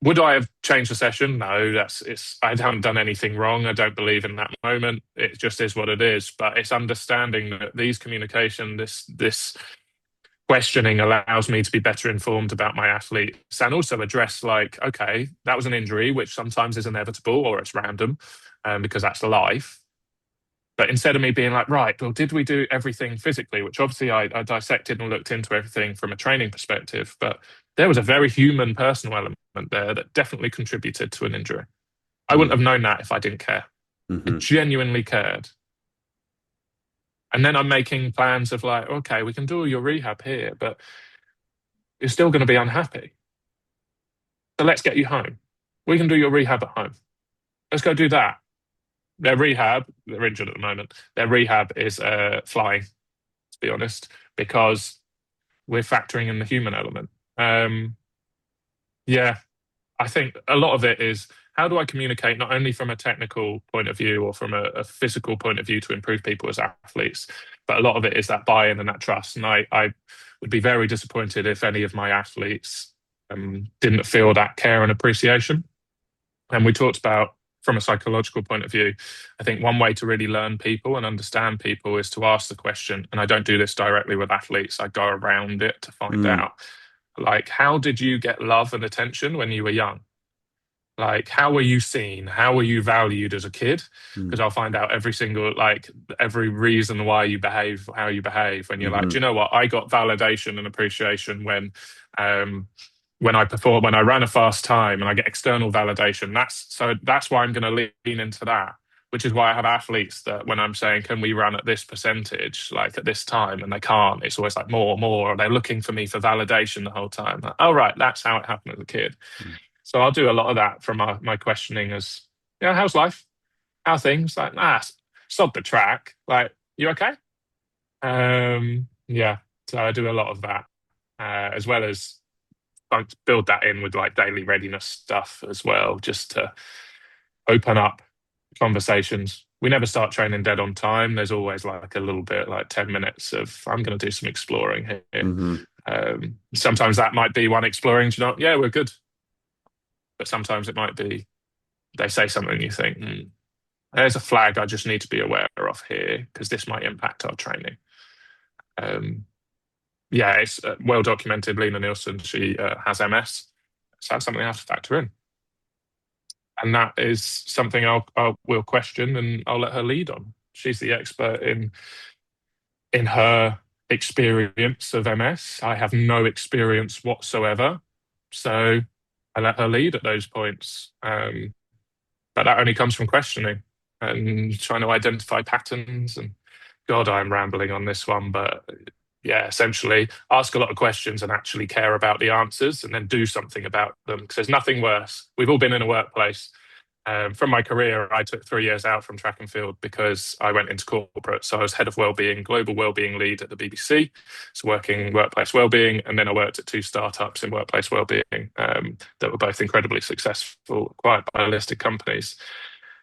Speaker 2: would I have changed the session? No, I haven't done anything wrong. I don't believe in that moment. It just is what it is. But it's understanding that these communication, this questioning allows me to be better informed about my athletes and also address like, okay, that was an injury, which sometimes is inevitable or it's random, because that's life. But instead of me being like, right, well, did we do everything physically? Which obviously I dissected and looked into everything from a training perspective, but there was a very human, personal element there that definitely contributed to an injury. I wouldn't
Speaker 1: Mm.
Speaker 2: have known that if I didn't care. I
Speaker 1: Hmm.
Speaker 2: genuinely cared. And then I'm making plans of like, okay, we can do all your rehab here, but you're still going to be unhappy. So let's get you home. We can do your rehab at home. Let's go do that. Their rehab, they're injured at the moment. Their rehab is flying, to be honest, because we're factoring in the human element. Um, yeah, I think a lot of it is how do I communicate not only from a technical point of view or from a physical point of view to improve people as athletes, but a lot of it is that buy-in and that trust. And I would be very disappointed if any of my athletes didn't feel that care and appreciation. And we talked about from a psychological point of view, I think one way to really learn people and understand people is to ask the question. And I don't do this directly with athletes, I go around it to find
Speaker 1: Mm.
Speaker 2: out. Like, how did you get love and attention when you were young? Like, how were you seen? How were you valued as a kid? Because
Speaker 1: Mm.
Speaker 2: I'll find out every reason why you behave, how you behave. When you're like, do
Speaker 1: Hmm.
Speaker 2: you know what? I got validation and appreciation um, when I perform, when I ran a fast time, and I get external validation. That's why I'm going to lean into that. Which is why I have athletes that when I'm saying, can we run at this percentage, like at this time, and they can't, it's always like more, more, or they're looking for me for validation the whole time. Like, oh, right, that's how it happened as a kid. So I'll do a lot of that from my questioning as, how's life? How are things? Like, sod the track. Like, you okay? Yeah. So I do a lot of that, as well as I build that in with like daily readiness stuff as well, just to open up conversations. We never start training dead on time. There's always like a little bit, like 10 minutes of, I'm going to do some exploring here.
Speaker 1: Hmm.
Speaker 2: Sometimes that might be one exploring, yeah, we're good. But sometimes it might be they say something and you think, there's a flag I just need to be aware of here because this might impact our training. Um, yeah, it's well documented. Lena Nielsen, she has MS. So that's something I have to factor in. And that is something will question and I'll let her lead on. She's the expert in her experience of MS. I have no experience whatsoever. So I let her lead at those points. But that only comes from questioning and trying to identify patterns. And God, I'm rambling on this one, but yeah, essentially ask a lot of questions and actually care about the answers and then do something about them. Because there's nothing worse. We've all been in a workplace From my career, I took 3 years out from track and field because I went into corporate. So I was head of wellbeing, global wellbeing lead at the BBC, so working workplace wellbeing, and then I worked at two startups in workplace wellbeing that were both incredibly successful, acquired by listed companies.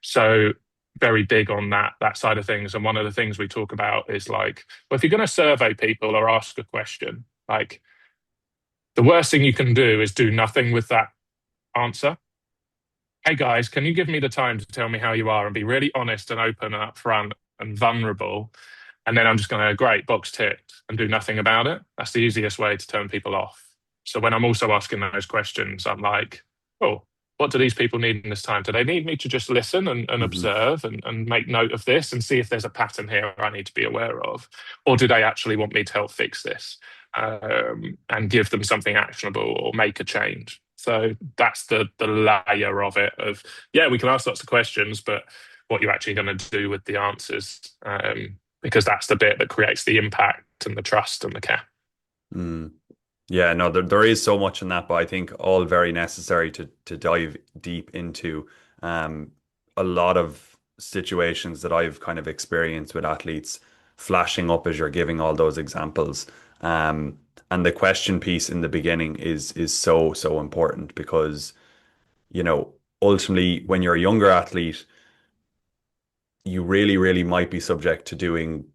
Speaker 2: So very big on that side of things. And one of the things we talk about is like, well, if you're going to survey people or ask a question, like the worst thing you can do is do nothing with that answer. Hey guys, can you give me the time to tell me how you are and be really honest and open and upfront and vulnerable? And then I'm just going to, great, box ticked and do nothing about it. That's the easiest way to turn people off. So when I'm also asking those questions, I'm like, oh, what do these people need in this time? Do they need me to just listen and
Speaker 1: Hmm.
Speaker 2: observe and make note of this and see if there's a pattern here I need to be aware of? Or do they actually want me to help fix this and give them something actionable or make a change? So that's the layer of it of, yeah, we can ask lots of questions, but what you're actually going to do with the answers, because that's the bit that creates the impact and the trust and the care.
Speaker 1: Mm. Yeah, no, there is so much in that, but I think all very necessary to dive deep into. A lot of situations that I've kind of experienced with athletes flashing up as you're giving all those examples. Um, and the question piece in the beginning is so important because, you know, ultimately when you're a younger athlete, you really might be subject to doing,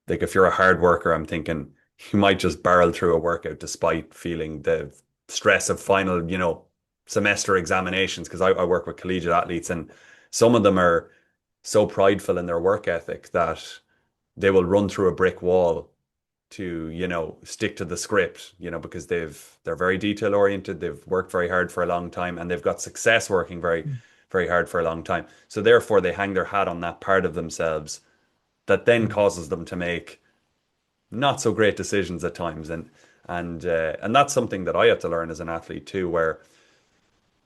Speaker 1: like if you're a hard worker, I'm thinking you might just barrel through a workout despite feeling the stress of final, semester examinations. Because I work with collegiate athletes, and some of them are so prideful in their work ethic that they will run through a brick wall to, stick to the script, because they're very detail oriented, they've worked very hard for a long time, and they've got success working very hard for a long time. So therefore they hang their hat on that part of themselves that then
Speaker 2: Mm.
Speaker 1: causes them to make not so great decisions at times. And that's something that I had to learn as an athlete too, where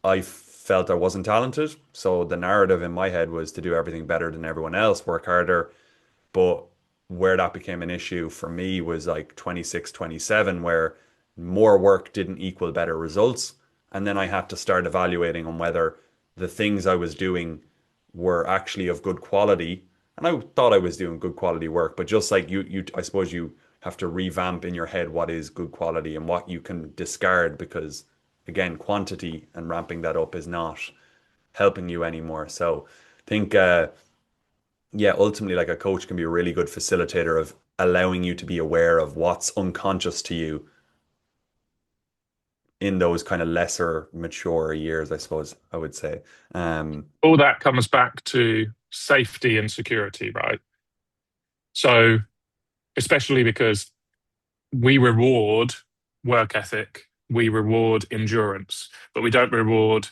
Speaker 1: I felt I wasn't talented. So the narrative in my head was to do everything better than everyone else, work harder. But where that became an issue for me was like 26, 27, where more work didn't equal better results. And then I had to start evaluating on whether the things I was doing were actually of good quality. And I thought I was doing good quality work, but just like I suppose you have to revamp in your head what is good quality and what you can discard, because again, quantity and ramping that up is not helping you anymore. So I think yeah, ultimately, like a coach can be a really good facilitator of allowing you to be aware of what's unconscious to you in those kind of lesser mature years, I suppose I would say.
Speaker 2: All that comes back to safety and security, right? So, especially because we reward work ethic, we reward endurance, but we don't reward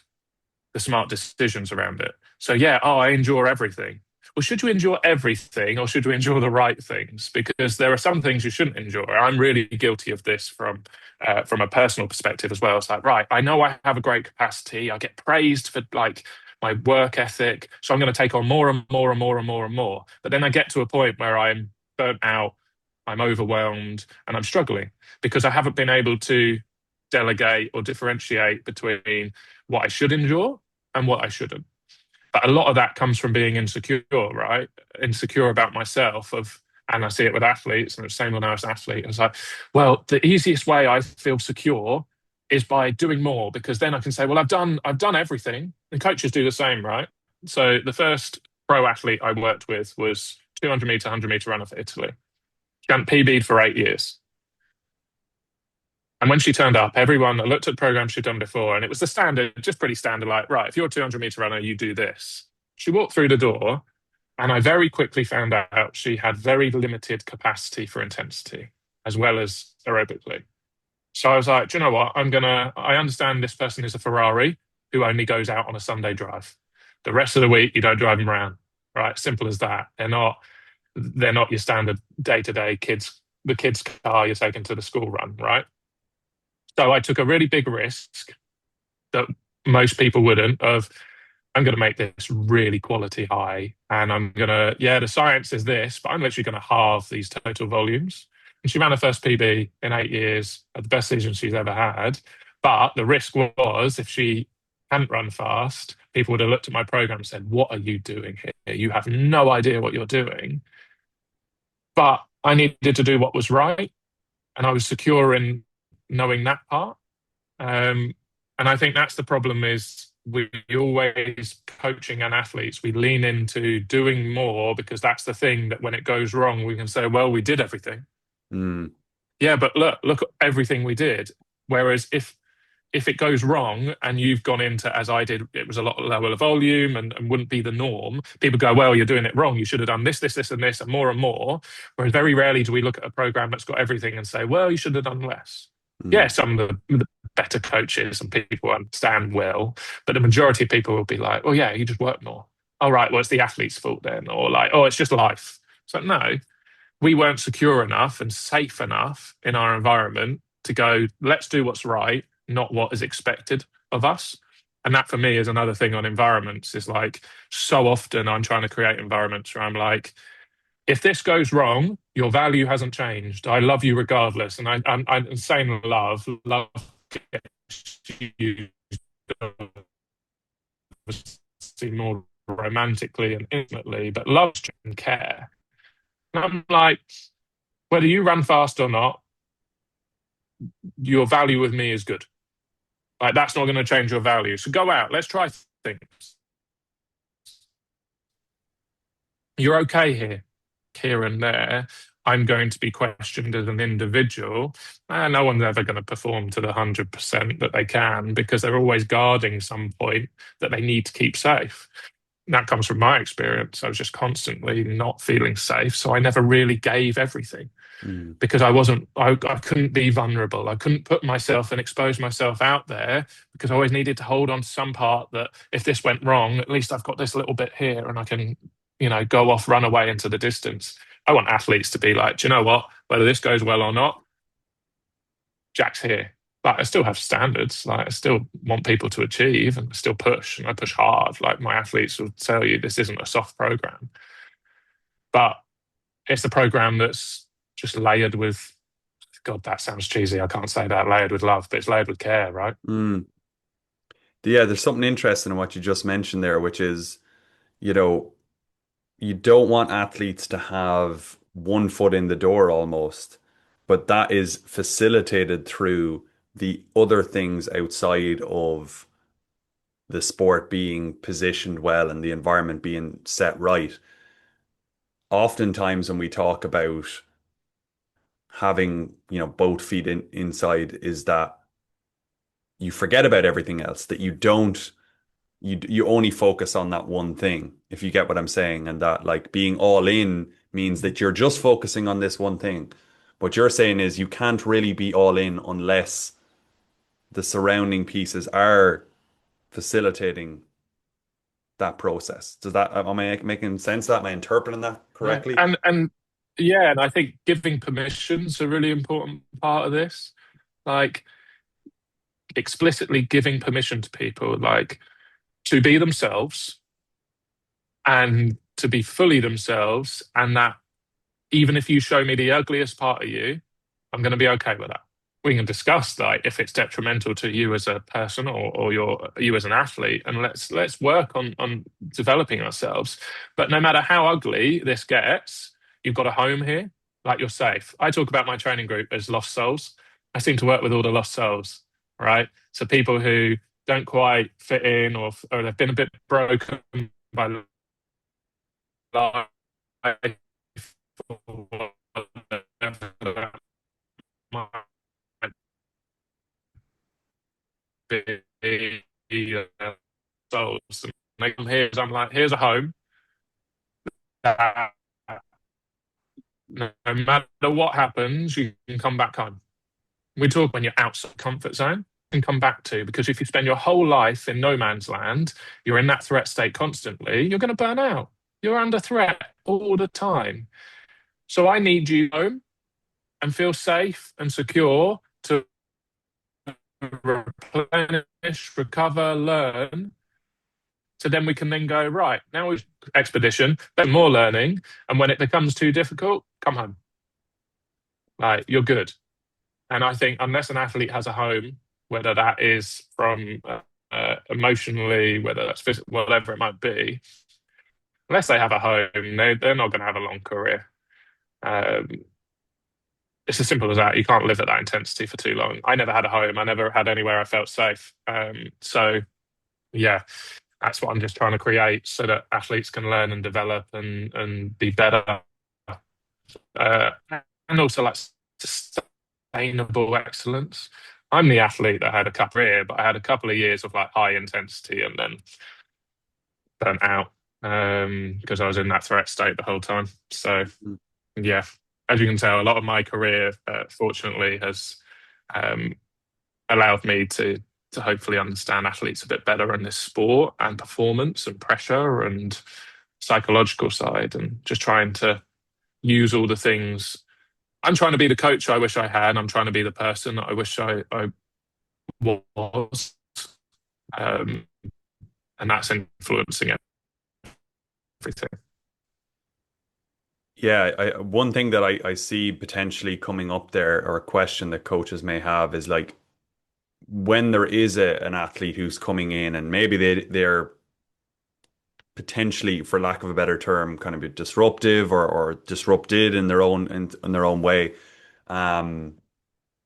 Speaker 2: the smart decisions around it. So yeah, oh, I endure everything. Well, should you endure everything or should you endure the right things? Because there are some things you shouldn't endure. I'm really guilty of this from a personal perspective as well. It's like, right, I know I have a great capacity. I get praised for like my work ethic, so I'm going to take on more and more and more and more and more. But then I get to a point where I'm burnt out, I'm overwhelmed, and I'm struggling because I haven't been able to delegate or differentiate between what I should endure and what I shouldn't. But a lot of that comes from being insecure, right? Insecure about myself and I see it with athletes and the same when I was an athlete. It's like, well, the easiest way I feel secure is by doing more because then I can say, well, I've done everything. And coaches do the same, right? So the first pro athlete I worked with was 200 meter, 100 meter runner for Italy. She hadn't PB'd for 8 years. And when she turned up, everyone looked at the program she'd done before, and it was the standard, just pretty standard, like, right, if you're a 200 meter runner, you do this. She walked through the door, and I very quickly found out she had very limited capacity for intensity, as well as aerobically. So I was like, do you know what? I understand this person is a Ferrari who only goes out on a Sunday drive. The rest of the week, you don't drive them around, right? Simple as that. They're not your standard day to day the kids' car you're taking to the school run, right? So I took a really big risk that most people wouldn't of I'm going to make this really quality high and I'm going to, yeah, the science is this, but I'm literally going to halve these total volumes. And she ran her first PB in 8 years at the best season she's ever had. But the risk was if she hadn't run fast, people would have looked at my program and said, "What are you doing here? You have no idea what you're doing." But I needed to do what was right, and I was secure in knowing that part. Um, and I think that's the problem is we always coaching and athletes, we lean into doing more because that's the thing that when it goes wrong, we can say, well, we did everything.
Speaker 1: Mm,
Speaker 2: Yeah, but look at everything we did. Whereas if it goes wrong and you've gone into, as I did, it was a lot lower volume and wouldn't be the norm, people go, well, you're doing it wrong. You should have done this, this, this, and this, and more and more. Whereas very rarely do we look at a program that's got everything and say, well, you should have done less. Yeah,
Speaker 1: mm,
Speaker 2: some of the better coaches and people understand will, but the majority of people will be like, oh, yeah, you just work more. All right, well, it's the athlete's fault then. Or like, oh, it's just life. So, no, we weren't secure enough and safe enough in our environment to go, let's do what's right, not what is expected of us. And that for me is another thing on environments is like so often I'm trying to create environments where I'm like, if this goes wrong, your value hasn't changed. I love you regardless. And I'm saying love gets used more romantically and intimately, but love and care. And I'm like, whether you run fast or not, your value with me is good. Like that's not going to change your value. So go out, let's try things. You're okay here and there. I'm going to be questioned as an individual. No one's ever going to perform to the 100% that they can because they're always guarding some point that they need to keep safe. And that comes from my experience. I was just constantly not feeling safe. So I never really gave everything
Speaker 1: mm,
Speaker 2: because I couldn't be vulnerable. I couldn't put myself and expose myself out there because I always needed to hold on to some part that if this went wrong, at least I've got this little bit here and I can, go off, run away into the distance. I want athletes to be like, do you know what? Whether this goes well or not, Jack's here. But I still have standards. Like I still want people to achieve and still push and I push hard. Like my athletes will tell you this isn't a soft program. But it's a program that's just layered with God, that sounds cheesy. I can't say that layered with love, but it's layered with care, right?
Speaker 1: mm. Yeah, there's something interesting in what you just mentioned there, which is, you know, you don't want athletes to have one foot in the door almost, but that is facilitated through the other things outside of the sport being positioned well and the environment being set right. Oftentimes, when we talk about having, both feet inside, is that you forget about everything else, that you don't you only focus on that one thing, if you get what I'm saying, and that like being all in means that you're just focusing on this one thing. What you're saying is you can't really be all in unless the surrounding pieces are facilitating that process. Am I making sense of that? Am I interpreting that
Speaker 2: Yeah.
Speaker 1: correctly?
Speaker 2: And yeah, and I think giving permission's a really important part of this. Like explicitly giving permission to people, like to be themselves and to be fully themselves, and that even if you show me the ugliest part of you, I'm going to be okay with that. We can discuss like if it's detrimental to you as a person or you as an athlete, and let's work on developing ourselves. But no matter how ugly this gets, you've got a home here, like you're safe. I talk about my training group as lost souls. I seem to work with all the lost souls, right? So people who don't quite fit in or they've been a bit broken by life or whatever might be souls. And they come here, I'm like, here's a home that no matter what happens, you can come back home. We talk when you're outside comfort zone and come back to, because if you spend your whole life in no man's land, you're in that threat state constantly, you're going to burn out. You're under threat all the time. So I need you home and feel safe and secure to replenish, recover, learn. So then we can then go, right, now we've expedition, then more learning. And when it becomes too difficult, come home. Like you're good. And I think unless an athlete has a home, whether that is from emotionally, whether that's physical, whatever it might be, unless they have a home, they're not going to have a long career. Um, it's as simple as that. You can't live at that intensity for too long. I never had a home. I never had anywhere I felt safe. So yeah, that's what I'm just trying to create so that athletes can learn and develop and be better. Uh, and also like sustainable excellence. I'm the athlete that had a career, but I had a couple of years of like high intensity and then burnt out because I was in that threat state the whole time. So yeah, as you can tell, a lot of my career, fortunately, has um, allowed me to hopefully understand athletes a bit better in this sport and performance and pressure and psychological side, and just trying to use all the things. I'm trying to be the coach I wish I had. I'm trying to be the person that I wish I was, um, and that's influencing everything.
Speaker 1: Yeah, one thing that I see potentially coming up there, or a question that coaches may have, is like when there is an athlete who's coming in and maybe they're potentially, for lack of a better term, kind of disruptive or disrupted in their own way. Um,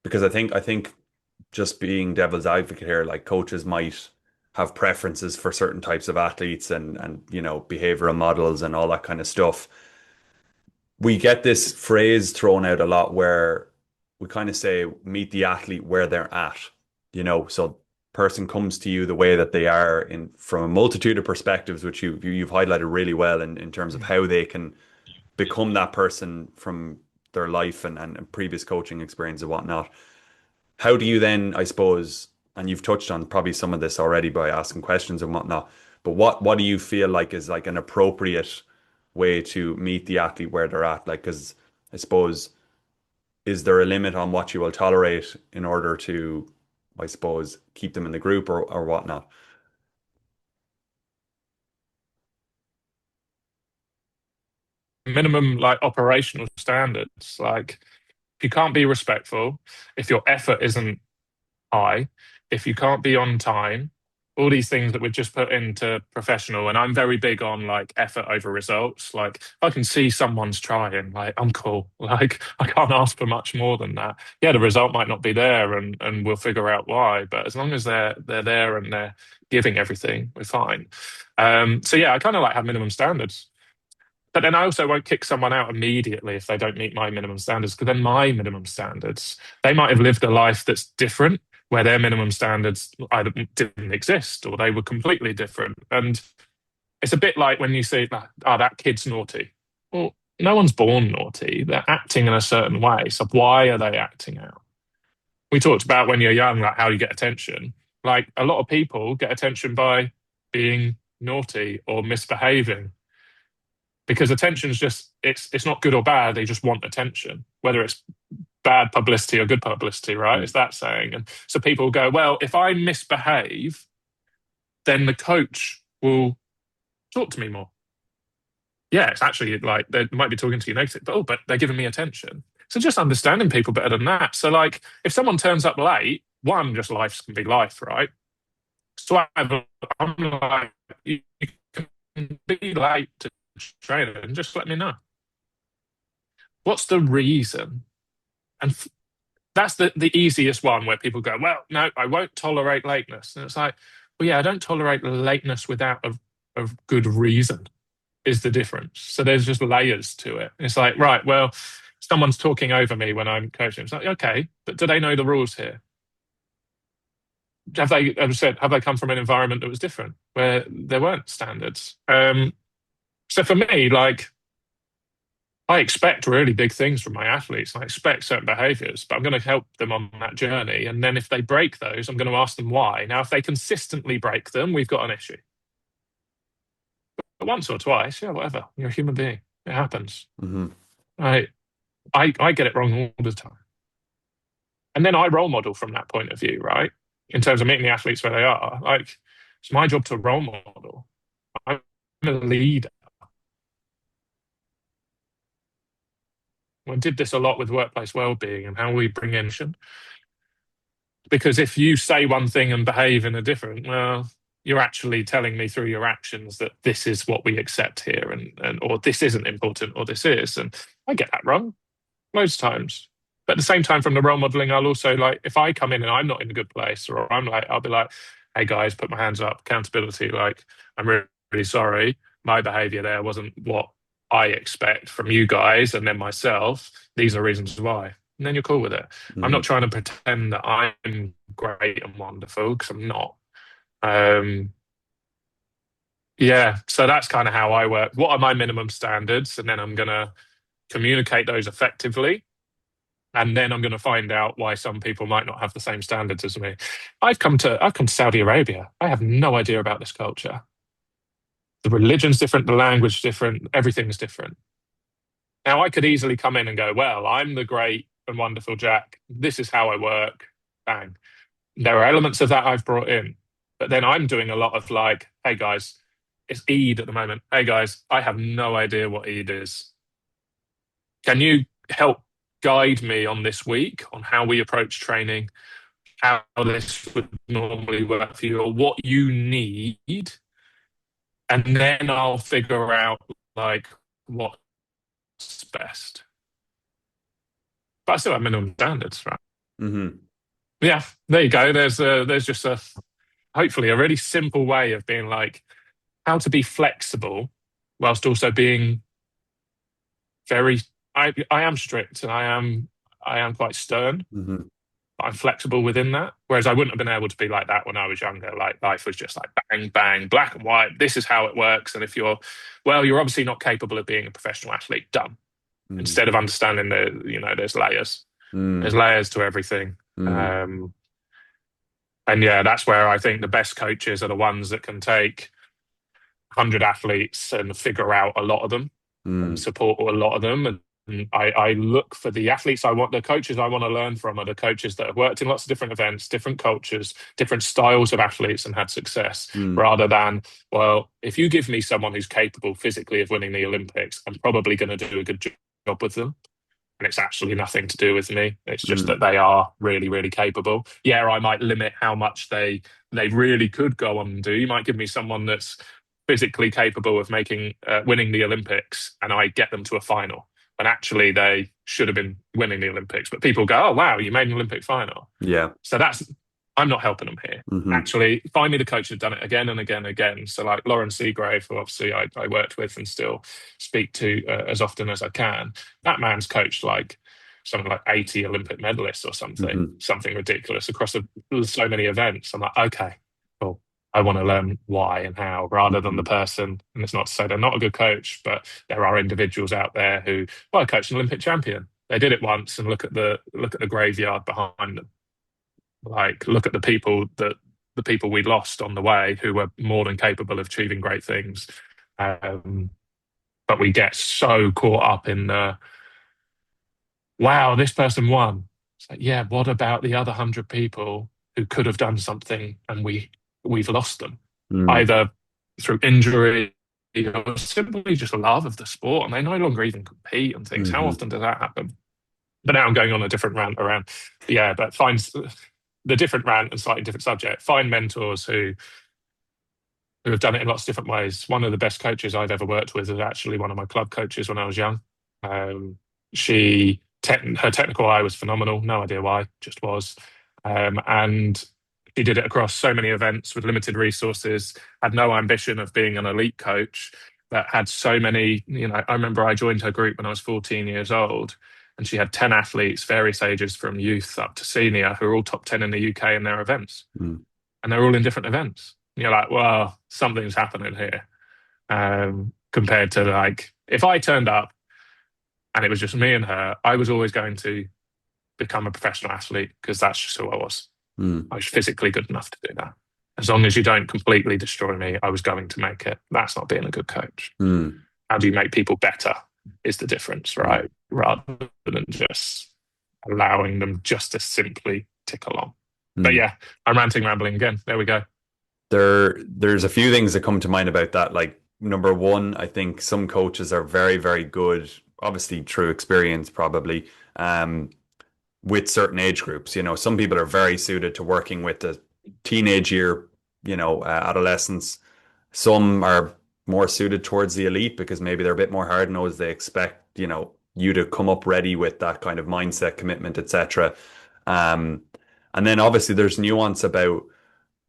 Speaker 1: because I think just being devil's advocate here, like coaches might have preferences for certain types of athletes and behavioral models and all that kind of stuff. We get this phrase thrown out a lot where we kind of say meet the athlete where they're at, so person comes to you the way that they are in from a multitude of perspectives, which you've highlighted really well in terms of how they can become that person from their life and previous coaching experience and whatnot. How do you then, I suppose, and you've touched on probably some of this already by asking questions and whatnot, but what do you feel like is like an appropriate way to meet the athlete where they're at? Like, because I suppose, is there a limit on what you will tolerate in order to, I suppose, keep them in the group or whatnot?
Speaker 2: Minimum like operational standards. Like if you can't be respectful, if your effort isn't high, if you can't be on time, all these things that we've just put into professional. And I'm very big on like effort over results. Like if I can see someone's trying, like I'm cool. Like I can't ask for much more than that. Yeah, the result might not be there and we'll figure out why. But as long as they're there and they're giving everything, we're fine. So yeah, I kind of like have minimum standards. But then I also won't kick someone out immediately if they don't meet my minimum standards, because then my minimum standards, they might have lived a life that's different, where their minimum standards either didn't exist or they were completely different. And it's a bit like when you say, oh, that kid's naughty. Well, no one's born naughty. They're acting in a certain way. So why are they acting out? We talked about when you're young, like how you get attention. Like a lot of people get attention by being naughty or misbehaving, because attention's just it's not good or bad. They just want attention, whether it's bad publicity or good publicity, right?
Speaker 1: Mm.
Speaker 2: It's that saying. And so people go, well, if I misbehave, then the coach will talk to me more. Yeah, it's actually like they might be talking to you negative, but but they're giving me attention. So just understanding people better than that. So like if someone turns up late, one, just life can be life, right? So I'm like, you can be late to training and just let me know. What's the reason? And that's the easiest one where people go, well, no, I won't tolerate lateness. And it's like, well, yeah, I don't tolerate lateness without a good reason is the difference. So there's just layers to it. It's like, right, well, someone's talking over me when I'm coaching. It's like, okay, but do they know the rules here? Have they, as I said, have they come from an environment that was different where there weren't standards? So for me, like, I expect really big things from my athletes. I expect certain behaviors, but I'm going to help them on that journey. And then if they break those, I'm going to ask them why. Now, if they consistently break them, we've got an issue. But once or twice, yeah, whatever. You're a human being. It happens.
Speaker 1: Hmm.
Speaker 2: I I get it wrong all the time. And then I role model from that point of view, right? In terms of meeting the athletes where they are. Like it's my job to role model. I'm a leader. I did this a lot with workplace well-being and how we bring in. Because if you say one thing and behave in a different, well, you're actually telling me through your actions that this is what we accept here, and or this isn't important, or this is. And I get that wrong loads of times. But at the same time, from the role modeling, I'll also like if I come in and I'm not in a good place, or I'm like, I'll be like, hey guys, put my hands up, accountability. Like, I'm really, really sorry. My behavior there wasn't what I expect from you guys and then myself. These are reasons why. And then you're cool with it. I'm not
Speaker 1: Mm-hmm.
Speaker 2: trying to pretend that I'm great and wonderful because I'm not. Um, yeah, so that's kind of how I work. What are my minimum standards? And then I'm going to communicate those effectively. And then I'm going to find out why some people might not have the same standards as me. I've come to Saudi Arabia. I have no idea about this culture. The religion's different, the language different, everything's different. Now I could easily come in and go, well, I'm the great and wonderful Jack. This is how I work. Bang. There are elements of that I've brought in. But then I'm doing a lot of like, hey guys, it's Eid at the moment. Hey guys, I have no idea what Eid is. Can you help guide me on this week on how we approach training, how this would normally work for you, or what you need? And then I'll figure out like what's best. But I still have minimum standards, right?
Speaker 1: Mm-hmm.
Speaker 2: Yeah, there you go. There's just a hopefully a really simple way of being like how to be flexible whilst also being very I am strict and I am quite stern.
Speaker 1: Mm-hmm.
Speaker 2: But I'm flexible within that. Whereas I wouldn't have been able to be like that when I was younger. Like life was just like bang, bang, black and white. This is how it works. And if you're obviously not capable of being a professional athlete. Done. Instead of understanding there's layers. There's
Speaker 1: Mm-hmm.
Speaker 2: layers to everything. Um, and yeah, that's where I think the best coaches are the ones that can take 100 athletes and figure out a lot of them and
Speaker 1: Mm-hmm.
Speaker 2: support a lot of them. And I look for the athletes the coaches I want to learn from are the coaches that have worked in lots of different events, different cultures, different styles of athletes and had success,
Speaker 1: Mm-hmm.
Speaker 2: rather than, well, if you give me someone who's capable physically of winning the Olympics, I'm probably going to do a good job with them. And it's actually nothing to do with me. It's just that they are really, really capable. Yeah, I might limit how much they really could go on and do. You might give me someone that's physically capable of making winning the Olympics, and I get them to a final. And actually, they should have been winning the Olympics. But people go, "Oh wow, you made an Olympic final."
Speaker 1: Yeah.
Speaker 2: So I'm not helping them here.
Speaker 1: Mm-hmm.
Speaker 2: Actually, find me the coach who's done it again and again and again. So like Lauren Seagrave, who obviously I worked with and still speak to as often as I can. That man's coached like something like 80 Olympic medalists or
Speaker 1: Mm-hmm.
Speaker 2: something ridiculous across so many events. I'm like, okay, cool. I want to learn why and how rather than the
Speaker 1: Mm-hmm.
Speaker 2: person. And it's not to say they're not a good coach, but there are individuals out there who, well, I coached an Olympic champion. They did it once and look at the graveyard behind them. Like, look at the people we lost on the way who were more than capable of achieving great things. Um, but we get so caught up in the, wow, this person won. It's like, yeah, what about the other 100 people who could have done something and we've lost them,
Speaker 1: Mm-hmm.
Speaker 2: either through injury or simply just love of the sport, and they no longer even compete and things. How
Speaker 1: Mm-hmm.
Speaker 2: often does that happen? But now I'm going on a different rant around, yeah, but find the different rant and slightly different subject. Find mentors who have done it in lots of different ways. One of the best coaches I've ever worked with is actually one of my club coaches when I was young. Her technical eye was phenomenal. No idea why, just was. And she did it across so many events with limited resources, had no ambition of being an elite coach, but had so many, I remember I joined her group when I was 14 years old, and she had 10 athletes, various ages from youth up to senior, who are all top 10 in the UK in their events. And they're all in different events. And you're like, well, something's happening here. Compared to like, if I turned up and it was just me and her, I was always going to become a professional athlete because that's just who I was.
Speaker 1: Mm-hmm.
Speaker 2: I was physically good enough to do that. As long as you don't completely destroy me, I was going to make it. That's not being a good coach. How do you make people better is the difference, right? Rather than just allowing them just to simply tick along. But
Speaker 1: Mm-hmm.
Speaker 2: yeah, I'm ranting, rambling again. There we go.
Speaker 1: There's a few things that come to mind about that. Like number one, I think some coaches are very, very good, obviously through experience, probably, um, with certain age groups. You know, some people are very suited to working with the teenage year, adolescents. Some are more suited towards the elite because maybe they're a bit more hard nosed. They expect, you to come up ready with that kind of mindset, commitment, etc. Um, and then obviously there's nuance about,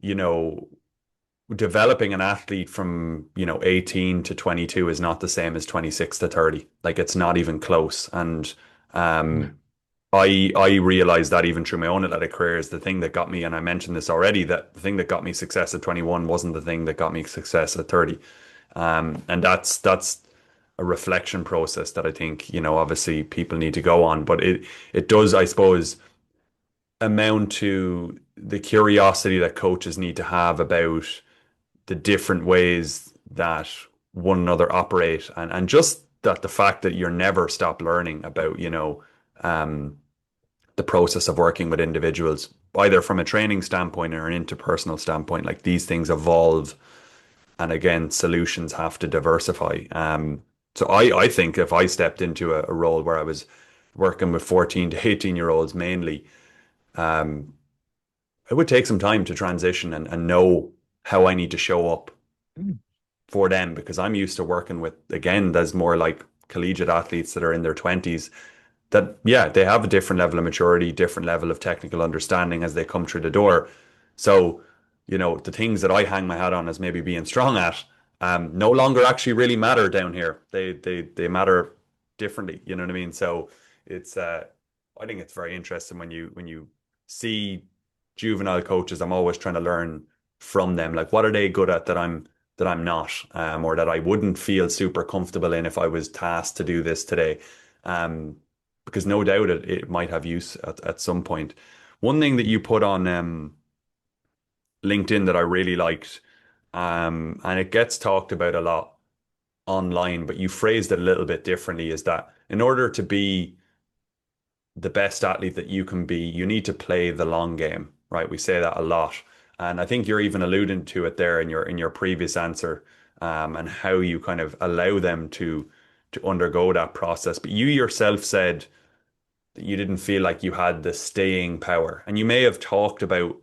Speaker 1: you know, developing an athlete from 18 to 22 is not the same as 26 to 30. Like it's not even close. And um I realized that even through my own athletic career is the thing that got me, and I mentioned this already, that the thing that got me success at 21 wasn't the thing that got me success at 30. And that's a reflection process that I think, obviously people need to go on. But it does, I suppose, amount to the curiosity that coaches need to have about the different ways that one another operate, and just that the fact that you're never stop learning about, um, the process of working with individuals, either from a training standpoint or an interpersonal standpoint. Like these things evolve, and again, solutions have to diversify. So I think if I stepped into a role where I was working with 14 to 18-year-olds mainly, um, it would take some time to transition and know how I need to show up
Speaker 2: Mm.
Speaker 1: for them, because I'm used to working with, again, there's more like collegiate athletes that are in their 20s that, yeah, they have a different level of maturity, different level of technical understanding as they come through the door. So, the things that I hang my hat on as maybe being strong at, no longer actually really matter down here. They matter differently. You know what I mean? So it's I think it's very interesting when you see juvenile coaches. I'm always trying to learn from them. Like, what are they good at that I'm not, or that I wouldn't feel super comfortable in if I was tasked to do this today. Um, because no doubt it might have use at some point. One thing that you put on LinkedIn that I really liked, and it gets talked about a lot online, but you phrased it a little bit differently, is that in order to be the best athlete that you can be, you need to play the long game, right? We say that a lot. And I think you're even alluding to it there in your previous answer, and how you kind of allow them to undergo that process. But you yourself said that you didn't feel like you had the staying power. And you may have talked about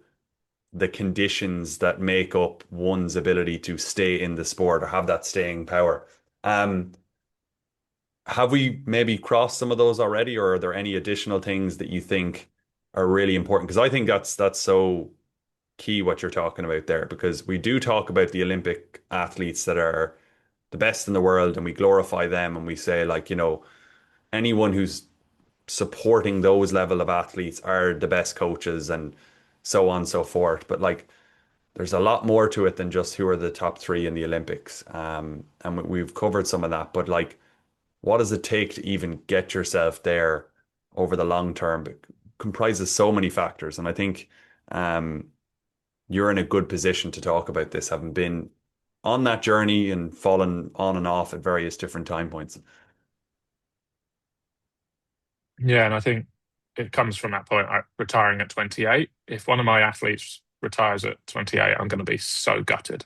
Speaker 1: the conditions that make up one's ability to stay in the sport or have that staying power. Um, have we maybe crossed some of those already, or are there any additional things that you think are really important? Because I think that's so key what you're talking about there, because we do talk about the Olympic athletes that are the best in the world, and we glorify them, and we say, like, anyone who's supporting those level of athletes are the best coaches, and so on and so forth. But like, there's a lot more to it than just who are the top three in the Olympics. And we've covered some of that, but like, what does it take to even get yourself there over the long term? It comprises so many factors. And I think um, you're in a good position to talk about this, having been on that journey and fallen on and off at various different time points.
Speaker 2: Yeah, and I think it comes from that point, like retiring at 28. If one of my athletes retires at 28, I'm going to be so gutted.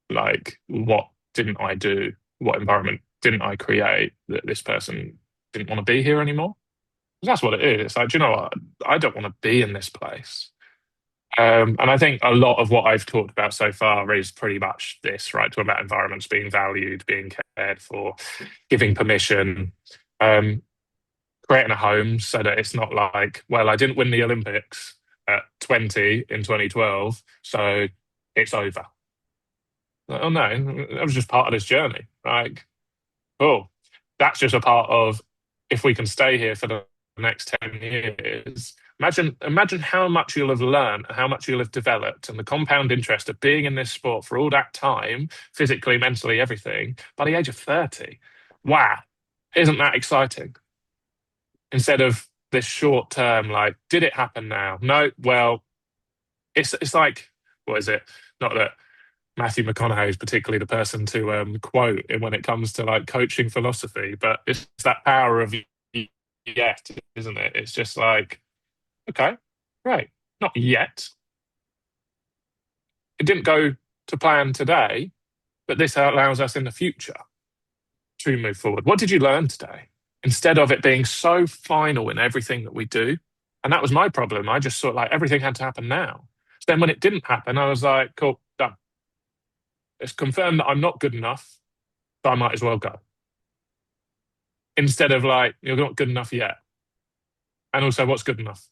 Speaker 2: Like, what didn't I do? What environment didn't I create that this person didn't want to be here anymore? That's what it is. It's like, do you know what? I don't want to be in this place. And I think a lot of what I've talked about so far is pretty much this, right? Talking about environments being valued, being cared for, giving permission, um, creating a home so that it's not like, well, I didn't win the Olympics at 20 in 2012, so it's over. Like, oh no, that was just part of this journey. Like, oh, that's just a part of, if we can stay here for the next 10 years, imagine how much you'll have learned, how much you'll have developed, and the compound interest of being in this sport for all that time, physically, mentally, everything, by the age of 30. Wow. Isn't that exciting? Instead of this short term, like, did it happen now? No, well, it's like, what is it? Not that Matthew McConaughey is particularly the person to quote when it comes to like coaching philosophy, but it's that power of yet, isn't it? It's just like, okay, right, not yet. It didn't go to plan today, but this allows us in the future to move forward. What did you learn today? Instead of it being so final in everything that we do, And that was my problem. I just thought like everything had to happen now. So then when it didn't happen, I was like, cool, done. It's confirmed that I'm not good enough, so I might as well go. Instead of like, you're not good enough yet. And also, what's good enough?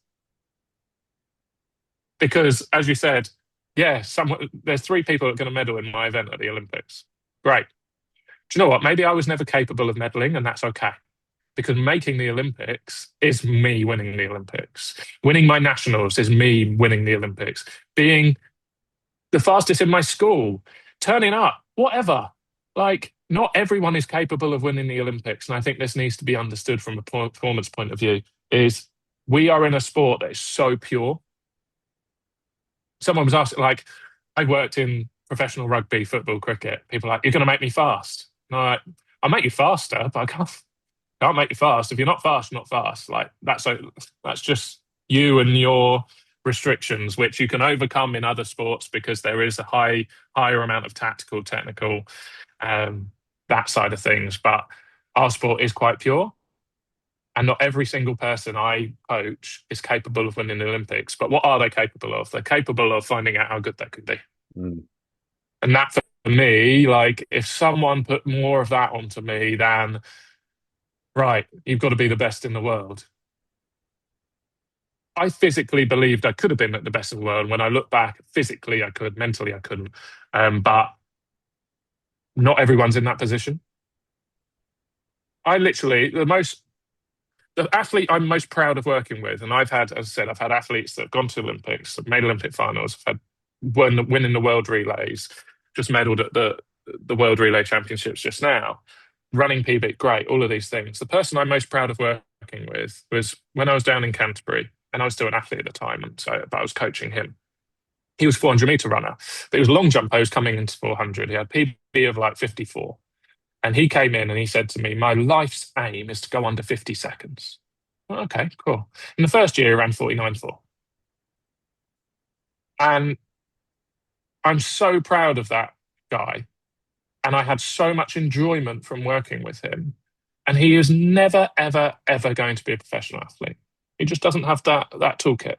Speaker 2: Because as you said, yeah, there's three people that are going to medal in my event at the Olympics. Great. Do you know what? Maybe I was never capable of medaling, and that's okay. Because making the Olympics is me winning the Olympics. Winning my nationals is me winning the Olympics. Being the fastest in my school, turning up, whatever. Like, not everyone is capable of winning the Olympics. And I think this needs to be understood from a performance point of view, is we are in a sport that is so pure. Someone was asking, like, I worked in professional rugby, football, cricket. People are like, you're going to make me fast. And I'm like, I'll make you faster, but I can't make you fast. If you're not fast, you're not fast. Like that's just you and your restrictions, which you can overcome in other sports because there is a higher amount of tactical, technical, um, that side of things. But our sport is quite pure, and not every single person I coach is capable of winning the Olympics. But what are they capable of? They're capable of finding out how good they could be.
Speaker 1: Mm.
Speaker 2: And that for me, like if someone put more of that onto me than, right, you've got to be the best in the world. I physically believed I could have been at the best in the world. When I look back, physically I could, mentally I couldn't. But not everyone's in that position. I literally, the athlete I'm most proud of working with, and I've had, as I said, I've had athletes that have gone to Olympics, made Olympic finals, I've had winning the world relays, just medaled at the World Relay Championships just now, running PB, great, all of these things. The person I'm most proud of working with was when I was down in Canterbury, and I was still an athlete at the time, and so but I was coaching him. He was 400-meter runner, but he was a long jumper. He was coming into 400. He had PB of like 54. And he came in and he said to me, my life's aim is to go under 50 seconds. Well, okay, cool. In the first year, he ran 49.4. And I'm so proud of that guy. And I had so much enjoyment from working with him. And he is never, ever, ever going to be a professional athlete. He just doesn't have that toolkit.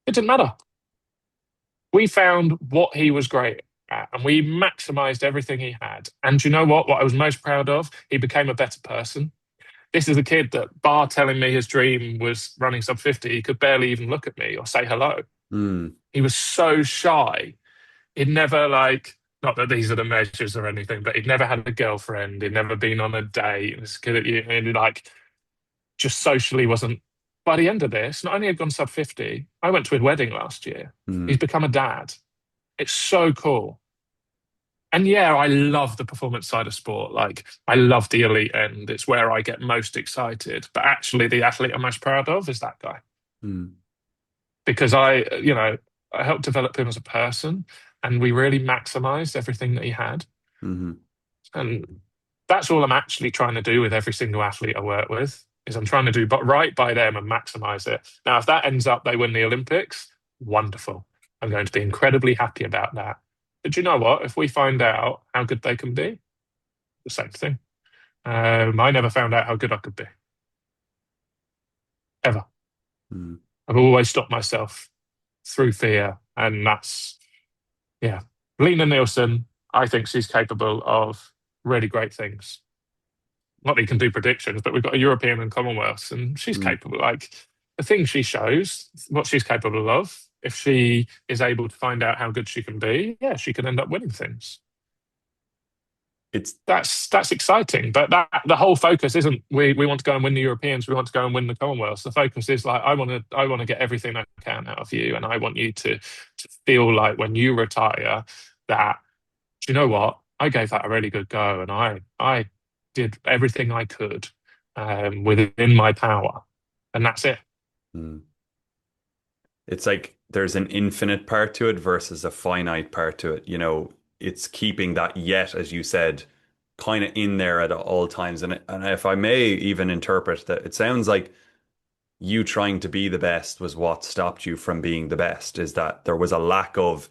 Speaker 2: It didn't matter. We found what he was great at and we maximized everything he had. And you know what? What I was most proud of, he became a better person. This is a kid that, bar telling me his dream was running sub 50, he could barely even look at me or say hello.
Speaker 1: Mm.
Speaker 2: He was so shy. He'd never, like, not that these are the measures or anything, but he'd never had a girlfriend. He'd never been on a date. This kid, and like, just socially wasn't. By the end of this, not only had gone sub 50, I went to his wedding last year. He's
Speaker 1: Mm.
Speaker 2: become a dad. It's so cool. And yeah, I love the performance side of sport. Like, I love the elite end. It's where I get most excited. But actually, the athlete I'm most proud of is that guy
Speaker 1: Mm.
Speaker 2: because I helped develop him as a person, and we really maximized everything that he had.
Speaker 1: Mhm.
Speaker 2: And that's all I'm actually trying to do with every single athlete I work with. Is I'm trying to do but right by them and maximize it. Now, if that ends up they win the Olympics, wonderful. I'm going to be incredibly happy about that. But you know what? If we find out how good they can be, the same thing. I never found out how good I could be, ever.
Speaker 1: Mm.
Speaker 2: I've always stopped myself through fear. And that's, yeah. Lena Nielsen, I think she's capable of really great things. Not that you can do predictions, but we've got a European and Commonwealths, and she's
Speaker 1: Mm.
Speaker 2: capable. Like the things she shows, what she's capable of, if she is able to find out how good she can be, yeah, she can end up winning things.
Speaker 1: It's
Speaker 2: That's exciting. But that the whole focus isn't we want to go and win the Europeans, we want to go and win the Commonwealths. The focus is like I want to get everything I can out of you, and I want you to feel like when you retire that, do you know what? I gave that a really good go, and I did everything I could within my power, and that's it.
Speaker 1: mm. It's like there's an infinite part to it versus a finite part to it. It's keeping that yet, as you said, kind of in there at all times. And if I may even interpret that, it sounds like you trying to be the best was what stopped you from being the best. Is that there was a lack of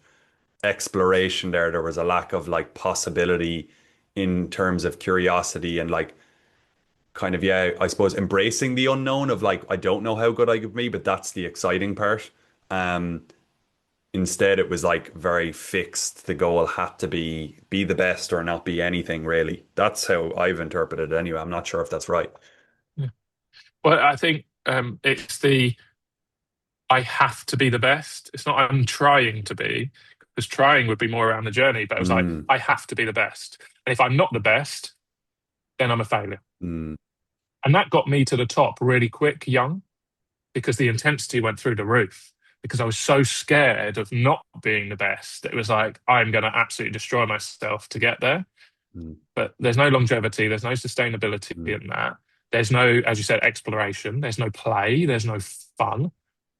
Speaker 1: exploration there? There was a lack of like possibility in terms of curiosity and like kind of, yeah, I suppose embracing the unknown of like, I don't know how good I could be, but that's the exciting part. Um, Instead, it was like very fixed. The goal had to be the best or not be anything really. That's how I've interpreted it anyway. I'm not sure if that's right.
Speaker 2: Yeah. Well, I think it's the I have to be the best. It's not I'm trying to be, because trying would be more around the journey, but it was like
Speaker 1: Mm,
Speaker 2: I have to be the best. And if I'm not the best, then I'm a failure.
Speaker 1: mm,
Speaker 2: And that got me to the top really quick, young, because the intensity went through the roof. Because I was so scared of not being the best. It was like, I'm going to absolutely destroy myself to get there.
Speaker 1: mm,
Speaker 2: But there's no longevity, there's no sustainability
Speaker 1: mm,
Speaker 2: in that. There's no, as you said, exploration, there's no play, there's no fun,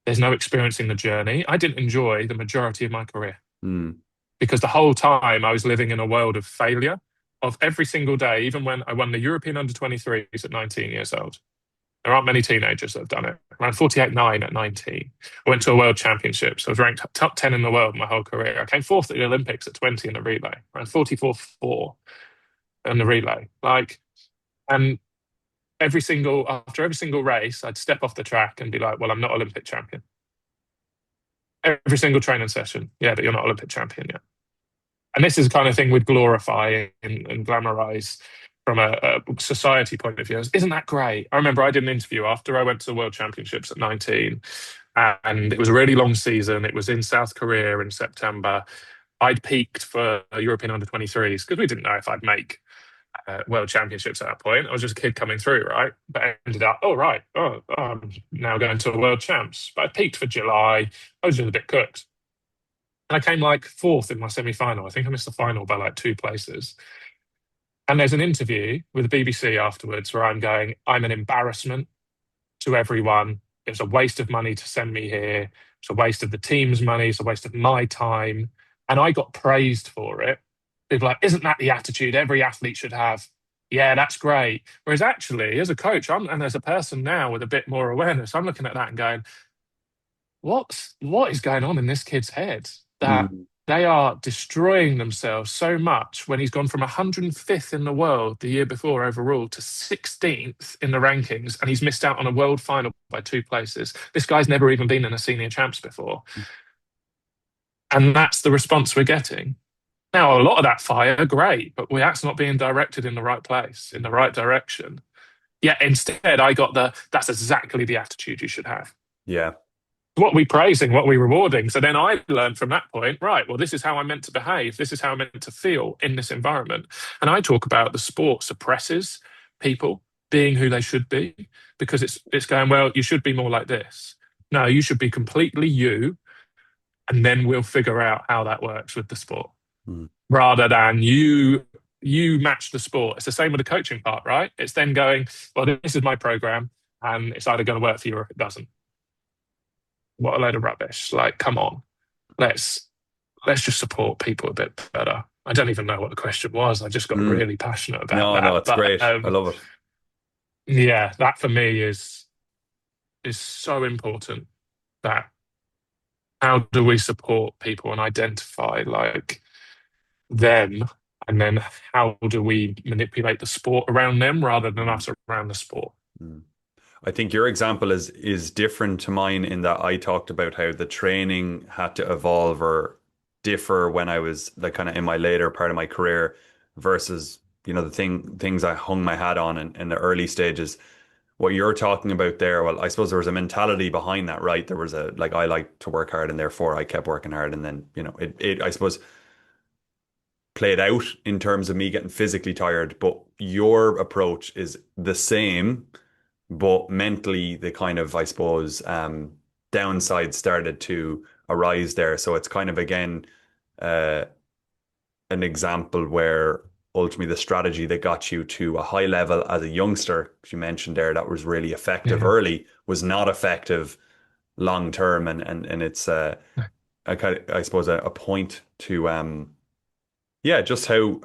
Speaker 2: there's no experiencing the journey. I didn't enjoy the majority of my career
Speaker 1: mm,
Speaker 2: because the whole time I was living in a world of failure of every single day, even when I won the European under 23s at 19 years old. There aren't many teenagers that have done it. I ran 48.9 at 19. I went to a world championship. So I was ranked top 10 in the world my whole career. I came fourth at the Olympics at 20 in the relay. I ran 44.4 in the relay. And after every single race, I'd step off the track and be like, well, I'm not Olympic champion. Every single training session. Yeah, but you're not Olympic champion yet. And this is the kind of thing we'd glorify and glamorize from a society point of view. Isn't that great? I remember I did an interview after I went to the World Championships at 19, and it was a really long season. It was in South Korea in September. I'd peaked for European under 23s because we didn't know if I'd make World Championships at that point. I was just a kid coming through, right? But I ended up, I'm now going to World Champs. But I peaked for July. I was just a bit cooked. And I came like fourth in my semi final. I think I missed the final by like 2 places. And there's an interview with the BBC afterwards where I'm going, I'm an embarrassment to everyone. It was a waste of money to send me here. It's a waste of the team's money. It's a waste of my time. And I got praised for it. People are like, isn't that the attitude every athlete should have? Yeah, that's great. Whereas actually, as a coach, and as a person now with a bit more awareness, I'm looking at that and going, what is going on in this kid's head that
Speaker 1: mm,
Speaker 2: they are destroying themselves so much when he's gone from 105th in the world the year before overall to 16th in the rankings and he's missed out on a world final by 2 places. This guy's never even been in a senior champs before. And that's the response we're getting. Now, a lot of that fire, great, but that's not being directed in the right place, in the right direction. Yet instead, I got that's exactly the attitude you should have.
Speaker 1: yeah.
Speaker 2: What we praising, what we rewarding. So then I learned from that point, right, well, this is how I'm meant to behave. This is how I'm meant to feel in this environment. And I talk about the sport suppresses people being who they should be because it's going, well, you should be more like this. No, you should be completely you, and then we'll figure out how that works with the sport.
Speaker 1: Mm,
Speaker 2: Rather than you match the sport. It's the same with the coaching part, right? It's then going, well, this is my program, and it's either going to work for you or it doesn't. What a load of rubbish. Like, come on. Let's let's just support people a bit better. I don't even know what the question was. I just got
Speaker 1: mm.
Speaker 2: really passionate about
Speaker 1: No, no,
Speaker 2: that.
Speaker 1: it's great. I love it.
Speaker 2: Yeah, that for me is so important. That how do we support people and identify like them, and then how do we manipulate the sport around them rather than
Speaker 1: Mm,
Speaker 2: us around the sport?
Speaker 1: mm. I think your example is different to mine in that I talked about how the training had to evolve or differ when I was like kind of in my later part of my career versus, the things I hung my hat on in the early stages. What you're talking about there, well, I suppose there was a mentality behind that, right? There was a like I like to work hard and therefore I kept working hard and then, it I suppose played out in terms of me getting physically tired, but your approach is the same but mentally the kind of I suppose downside started to arise there. So it's kind of again uh, an example where ultimately the strategy that got you to a high level as a youngster, as you mentioned there, that was really effective
Speaker 2: Yeah.
Speaker 1: early, was not effective long term, and it's a kind of, I suppose a point to yeah, just how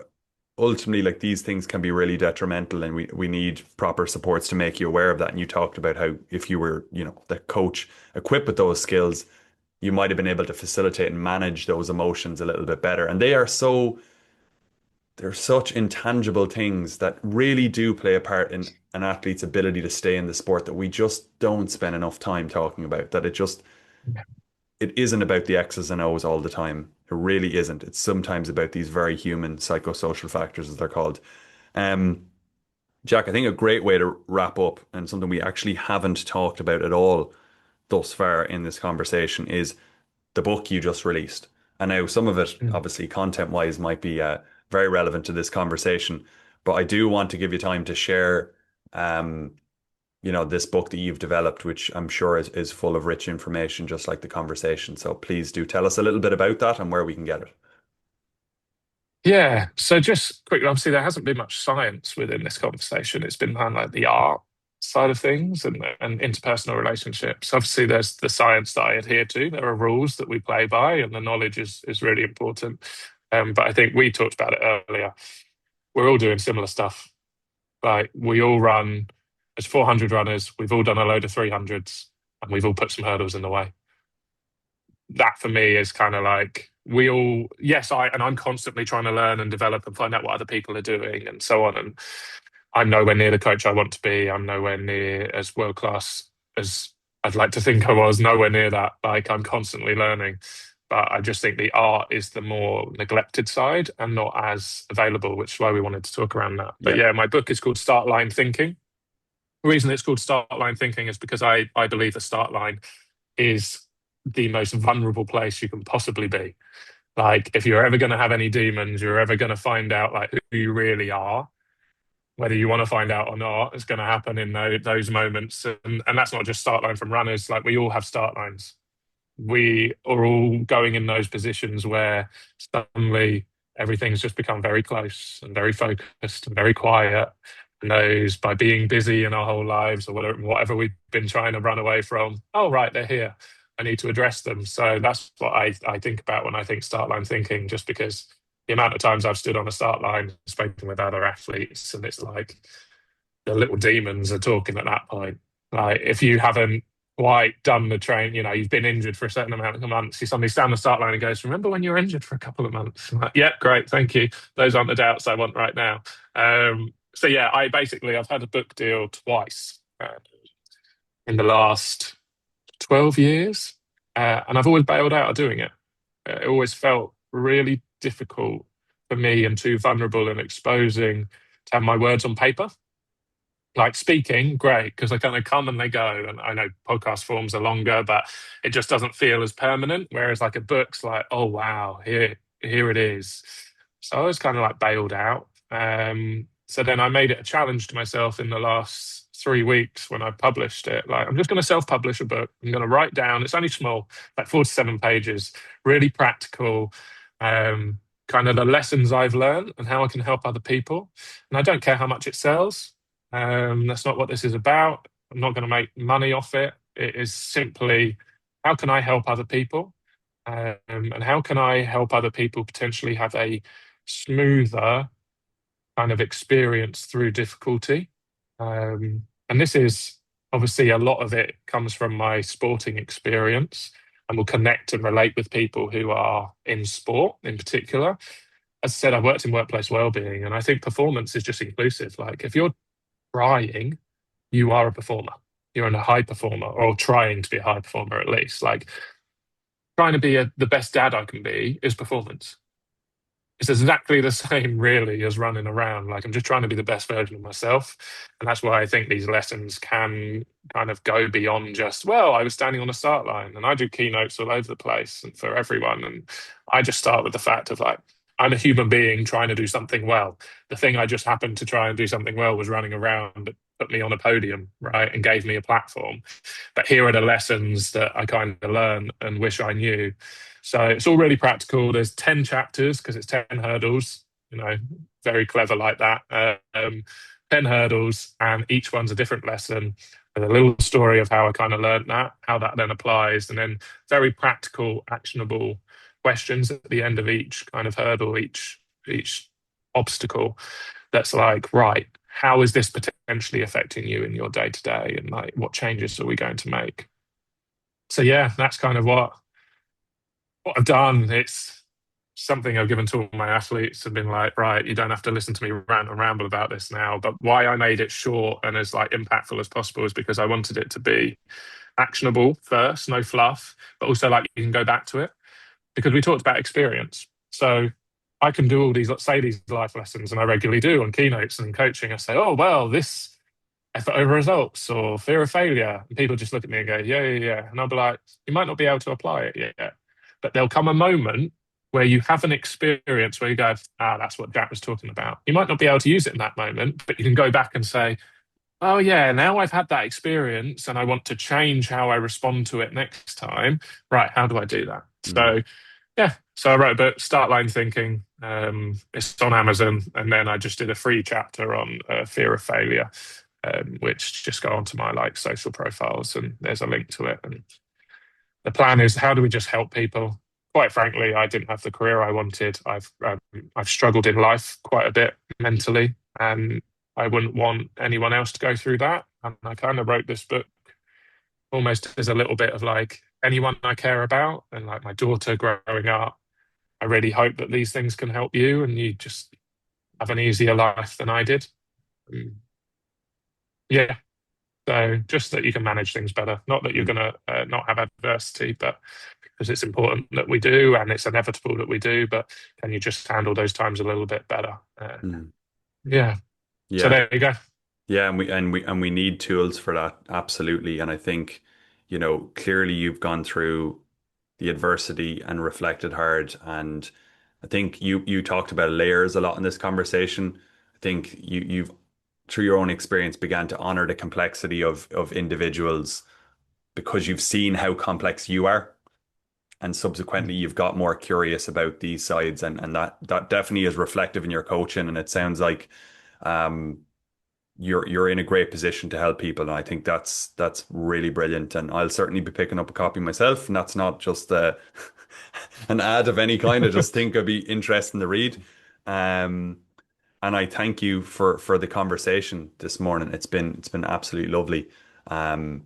Speaker 1: ultimately like these things can be really detrimental and we need proper supports to make you aware of that. And you talked about how if you were, the coach equipped with those skills, you might have been able to facilitate and manage those emotions a little bit better. And they're such intangible things that really do play a part in an athlete's ability to stay in the sport that we just don't spend enough time talking about. That it isn't about the X's and O's all the time. It really isn't. It's sometimes about these very human psychosocial factors, as they're called. Um, Jack, I think a great way to wrap up, and something we actually haven't talked about at all thus far in this conversation, is the book you just released. And now some of it,
Speaker 2: Mm.
Speaker 1: obviously, content-wise, might be very relevant to this conversation. But I do want to give you time to share, um, this book that you've developed, which I'm sure is full of rich information, just like the conversation. So please do tell us a little bit about that and where we can get it.
Speaker 2: Yeah. So just quickly, obviously there hasn't been much science within this conversation. It's been kind of like the art side of things and interpersonal relationships. Obviously, there's the science that I adhere to. There are rules that we play by, and the knowledge is really important. But I think we talked about it earlier. We're all doing similar stuff. Like we all run as 400 runners. We've all done a load of 300s, and we've all put some hurdles in the way. That for me is kind of like we all, yes, I'm constantly trying to learn and develop and find out what other people are doing and so on. And I'm nowhere near the coach I want to be. I'm nowhere near as world class as I'd like to think I was, nowhere near that. Like I'm constantly learning. But I just think the art is the more neglected side and not as available, which is why we wanted to talk around that. But
Speaker 1: Yeah,
Speaker 2: yeah, my book is called Start Line Thinking. The reason it's called Start Line Thinking is because I believe the start line is the most vulnerable place you can possibly be. Like, if you're ever going to have any demons, you're ever going to find out like who you really are, whether you want to find out or not, it's going to happen in those moments. And that's not just start line from runners. Like, we all have start lines. We are all going in those positions where suddenly everything's just become very close and very focused and very quiet. And those by being busy in our whole lives or whatever we've been trying to run away from, oh, right, they're here. I need to address them. So that's what I think about when I think start line thinking, just because the amount of times I've stood on a start line, spoken with other athletes, and it's like the little demons are talking at that point. Like if you haven't quite done the train, you've been injured for a certain amount of months, you suddenly stand on the start line and goes, remember when you were injured for a couple of months? I'm like, yeah, great, thank you. Those aren't the doubts I want right now. So yeah, I've had a book deal twice in the last 12 years, and I've always bailed out of doing it. It always felt really difficult for me and too vulnerable and exposing to have my words on paper. Like speaking, great, because they kind of come and they go. And I know podcast forms are longer, but it just doesn't feel as permanent. Whereas like a book's like, oh wow, here it is. So I was kind of like bailed out. So then I made it a challenge to myself in the last 3 weeks when I published it. Like, I'm just going to self-publish a book. I'm going to write down, it's only small, like 47 pages, really practical, kind of the lessons I've learned and how I can help other people. And I don't care how much it sells. That's not what this is about. I'm not going to make money off it. It is simply how can I help other people? And how can I help other people potentially have a smoother kind of experience through difficulty? And this is obviously a lot of it comes from my sporting experience and will connect and relate with people who are in sport in particular. As I said, I've worked in workplace wellbeing, and I think performance is just inclusive. Like if you're trying, you are a performer. You're a high performer, or trying to be a high performer at least. Like trying to be the best dad I can be is performance. It's exactly the same, really, as running around. Like I'm just trying to be the best version of myself, and that's why I think these lessons can kind of go beyond just, well, I was standing on a start line, and I do keynotes all over the place and for everyone, and I just start with the fact of like, I'm a human being trying to do something well. The thing I just happened to try and do something well was running around, that put me on a podium, right, and gave me a platform. But here are the lessons that I kind of learned and wish I knew. So it's all really practical. There's 10 chapters because it's 10 hurdles, very clever like that. 10 hurdles, and each one's a different lesson with a little story of how I kind of learned that, how that then applies, and then very practical, actionable questions at the end of each kind of hurdle, each obstacle. That's like, right, how is this potentially affecting you in your day to day, and like, what changes are we going to make? So yeah, that's kind of what I've done. something I've given to all my athletes and been like, right, you don't have to listen to me rant and ramble about this now. But why I made it short and as like impactful as possible is because I wanted it to be actionable first, no fluff, but also like you can go back to it because we talked about experience. So I can do all these, let's say these life lessons, and I regularly do on keynotes and in coaching. I say, oh, well, this effort over results or fear of failure. And people just look at me and go, yeah, yeah, yeah. And I'll be like, you might not be able to apply it yet, but there'll come a moment where you have an experience where you go, ah, that's what Jack was talking about. You might not be able to use it in that moment, but you can go back and say, oh, yeah, now I've had that experience and I want to change how I respond to it next time. Right, how do I do that?
Speaker 1: Mm,
Speaker 2: So, yeah, so I wrote a book, Start Line Thinking. It's on Amazon. And then I just did a free chapter on fear of failure, which just go onto my like social profiles and there's a link to it. And the plan is, how do we just help people? Quite frankly, I didn't have the career I wanted. I've struggled in life quite a bit mentally, and I wouldn't want anyone else to go through that. And I kind of wrote this book almost as a little bit of like anyone I care about, and like my daughter growing up. I really hope that these things can help you, and you just have an easier life than I did. Mm. Yeah. So just that you can manage things better. Not that you're
Speaker 1: mm,
Speaker 2: going to not have adversity, but because it's important that we do and it's inevitable that we do, but can you just handle those times a little bit better?
Speaker 1: mm.
Speaker 2: Yeah. So
Speaker 1: Yeah.
Speaker 2: there you go.
Speaker 1: Yeah, and we need tools for that, absolutely. And I think, clearly you've gone through the adversity and reflected hard. And I think you talked about layers a lot in this conversation. I think you've through your own experience began to honor the complexity of individuals because you've seen how complex you are. And subsequently you've got more curious about these sides, and that definitely is reflective in your coaching. And it sounds like um you're in a great position to help people, and I think that's really brilliant. And I'll certainly be picking up a copy myself, and that's not just an ad of any kind. I just think it'd be interesting to read. Um, and I thank you for the conversation this morning. It's been absolutely lovely. Um,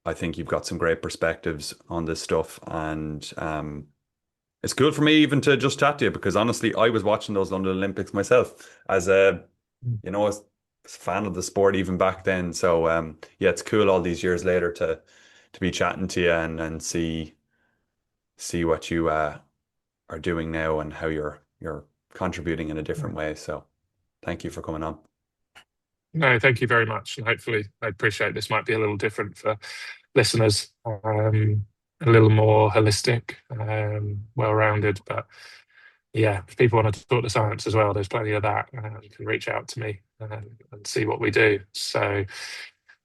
Speaker 1: I think you've got some great perspectives on this stuff, and it's cool for me even to just chat to you because honestly, I was watching those London Olympics myself as a as a fan of the sport even back then. So yeah, it's cool all these years later to be chatting to you and see what you are doing now and how you're contributing in a different way. So thank you for coming on.
Speaker 2: No, thank you very much. And hopefully, I appreciate this might be a little different for listeners, a little more holistic, well-rounded. But yeah, if people want to talk to science as well, there's plenty of that. You can reach out to me and see what we do. So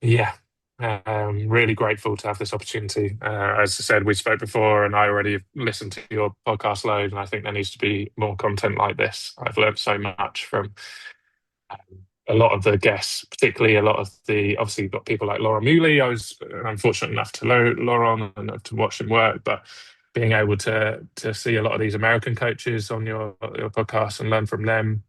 Speaker 2: yeah, really grateful to have this opportunity. As I said, we spoke before, and I already listened to your podcast load, and I think there needs to be more content like this. I've learned so much from a lot of the guests, particularly a lot of the obviously you've got people like Laura Muley. I was unfortunate enough to know Laura and to watch him work, but being able to see a lot of these American coaches on your podcast and learn from them.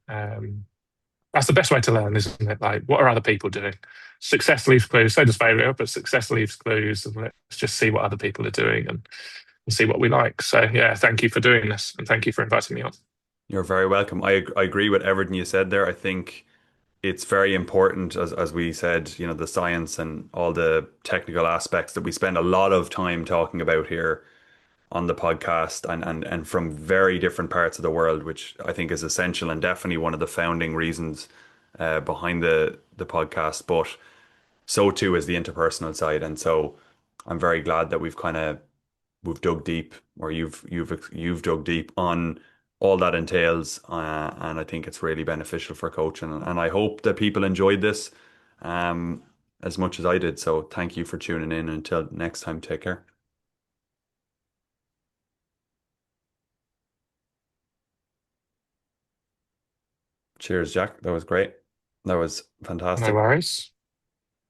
Speaker 2: That's the best way to learn, isn't it? Like, what are other people doing? Success leaves clues, so does failure, but success leaves clues, and let's just see what other people are doing and see what we like. So, yeah, thank you for doing this, and thank you for inviting me on.
Speaker 1: You're very welcome. I agree with everything you said there. I think it's very important, as we said, the science and all the technical aspects that we spend a lot of time talking about here on the podcast and from very different parts of the world, which I think is essential and definitely one of the founding reasons behind the podcast. But so too is the interpersonal side, and so I'm very glad that we've dug deep, or you've dug deep on all that entails, and I think it's really beneficial for coaching, and I hope that people enjoyed this um, as much as I did. So thank you for tuning in. Until next time, take care. Cheers, Jack. That was great. That was
Speaker 2: No
Speaker 1: fantastic.
Speaker 2: worries.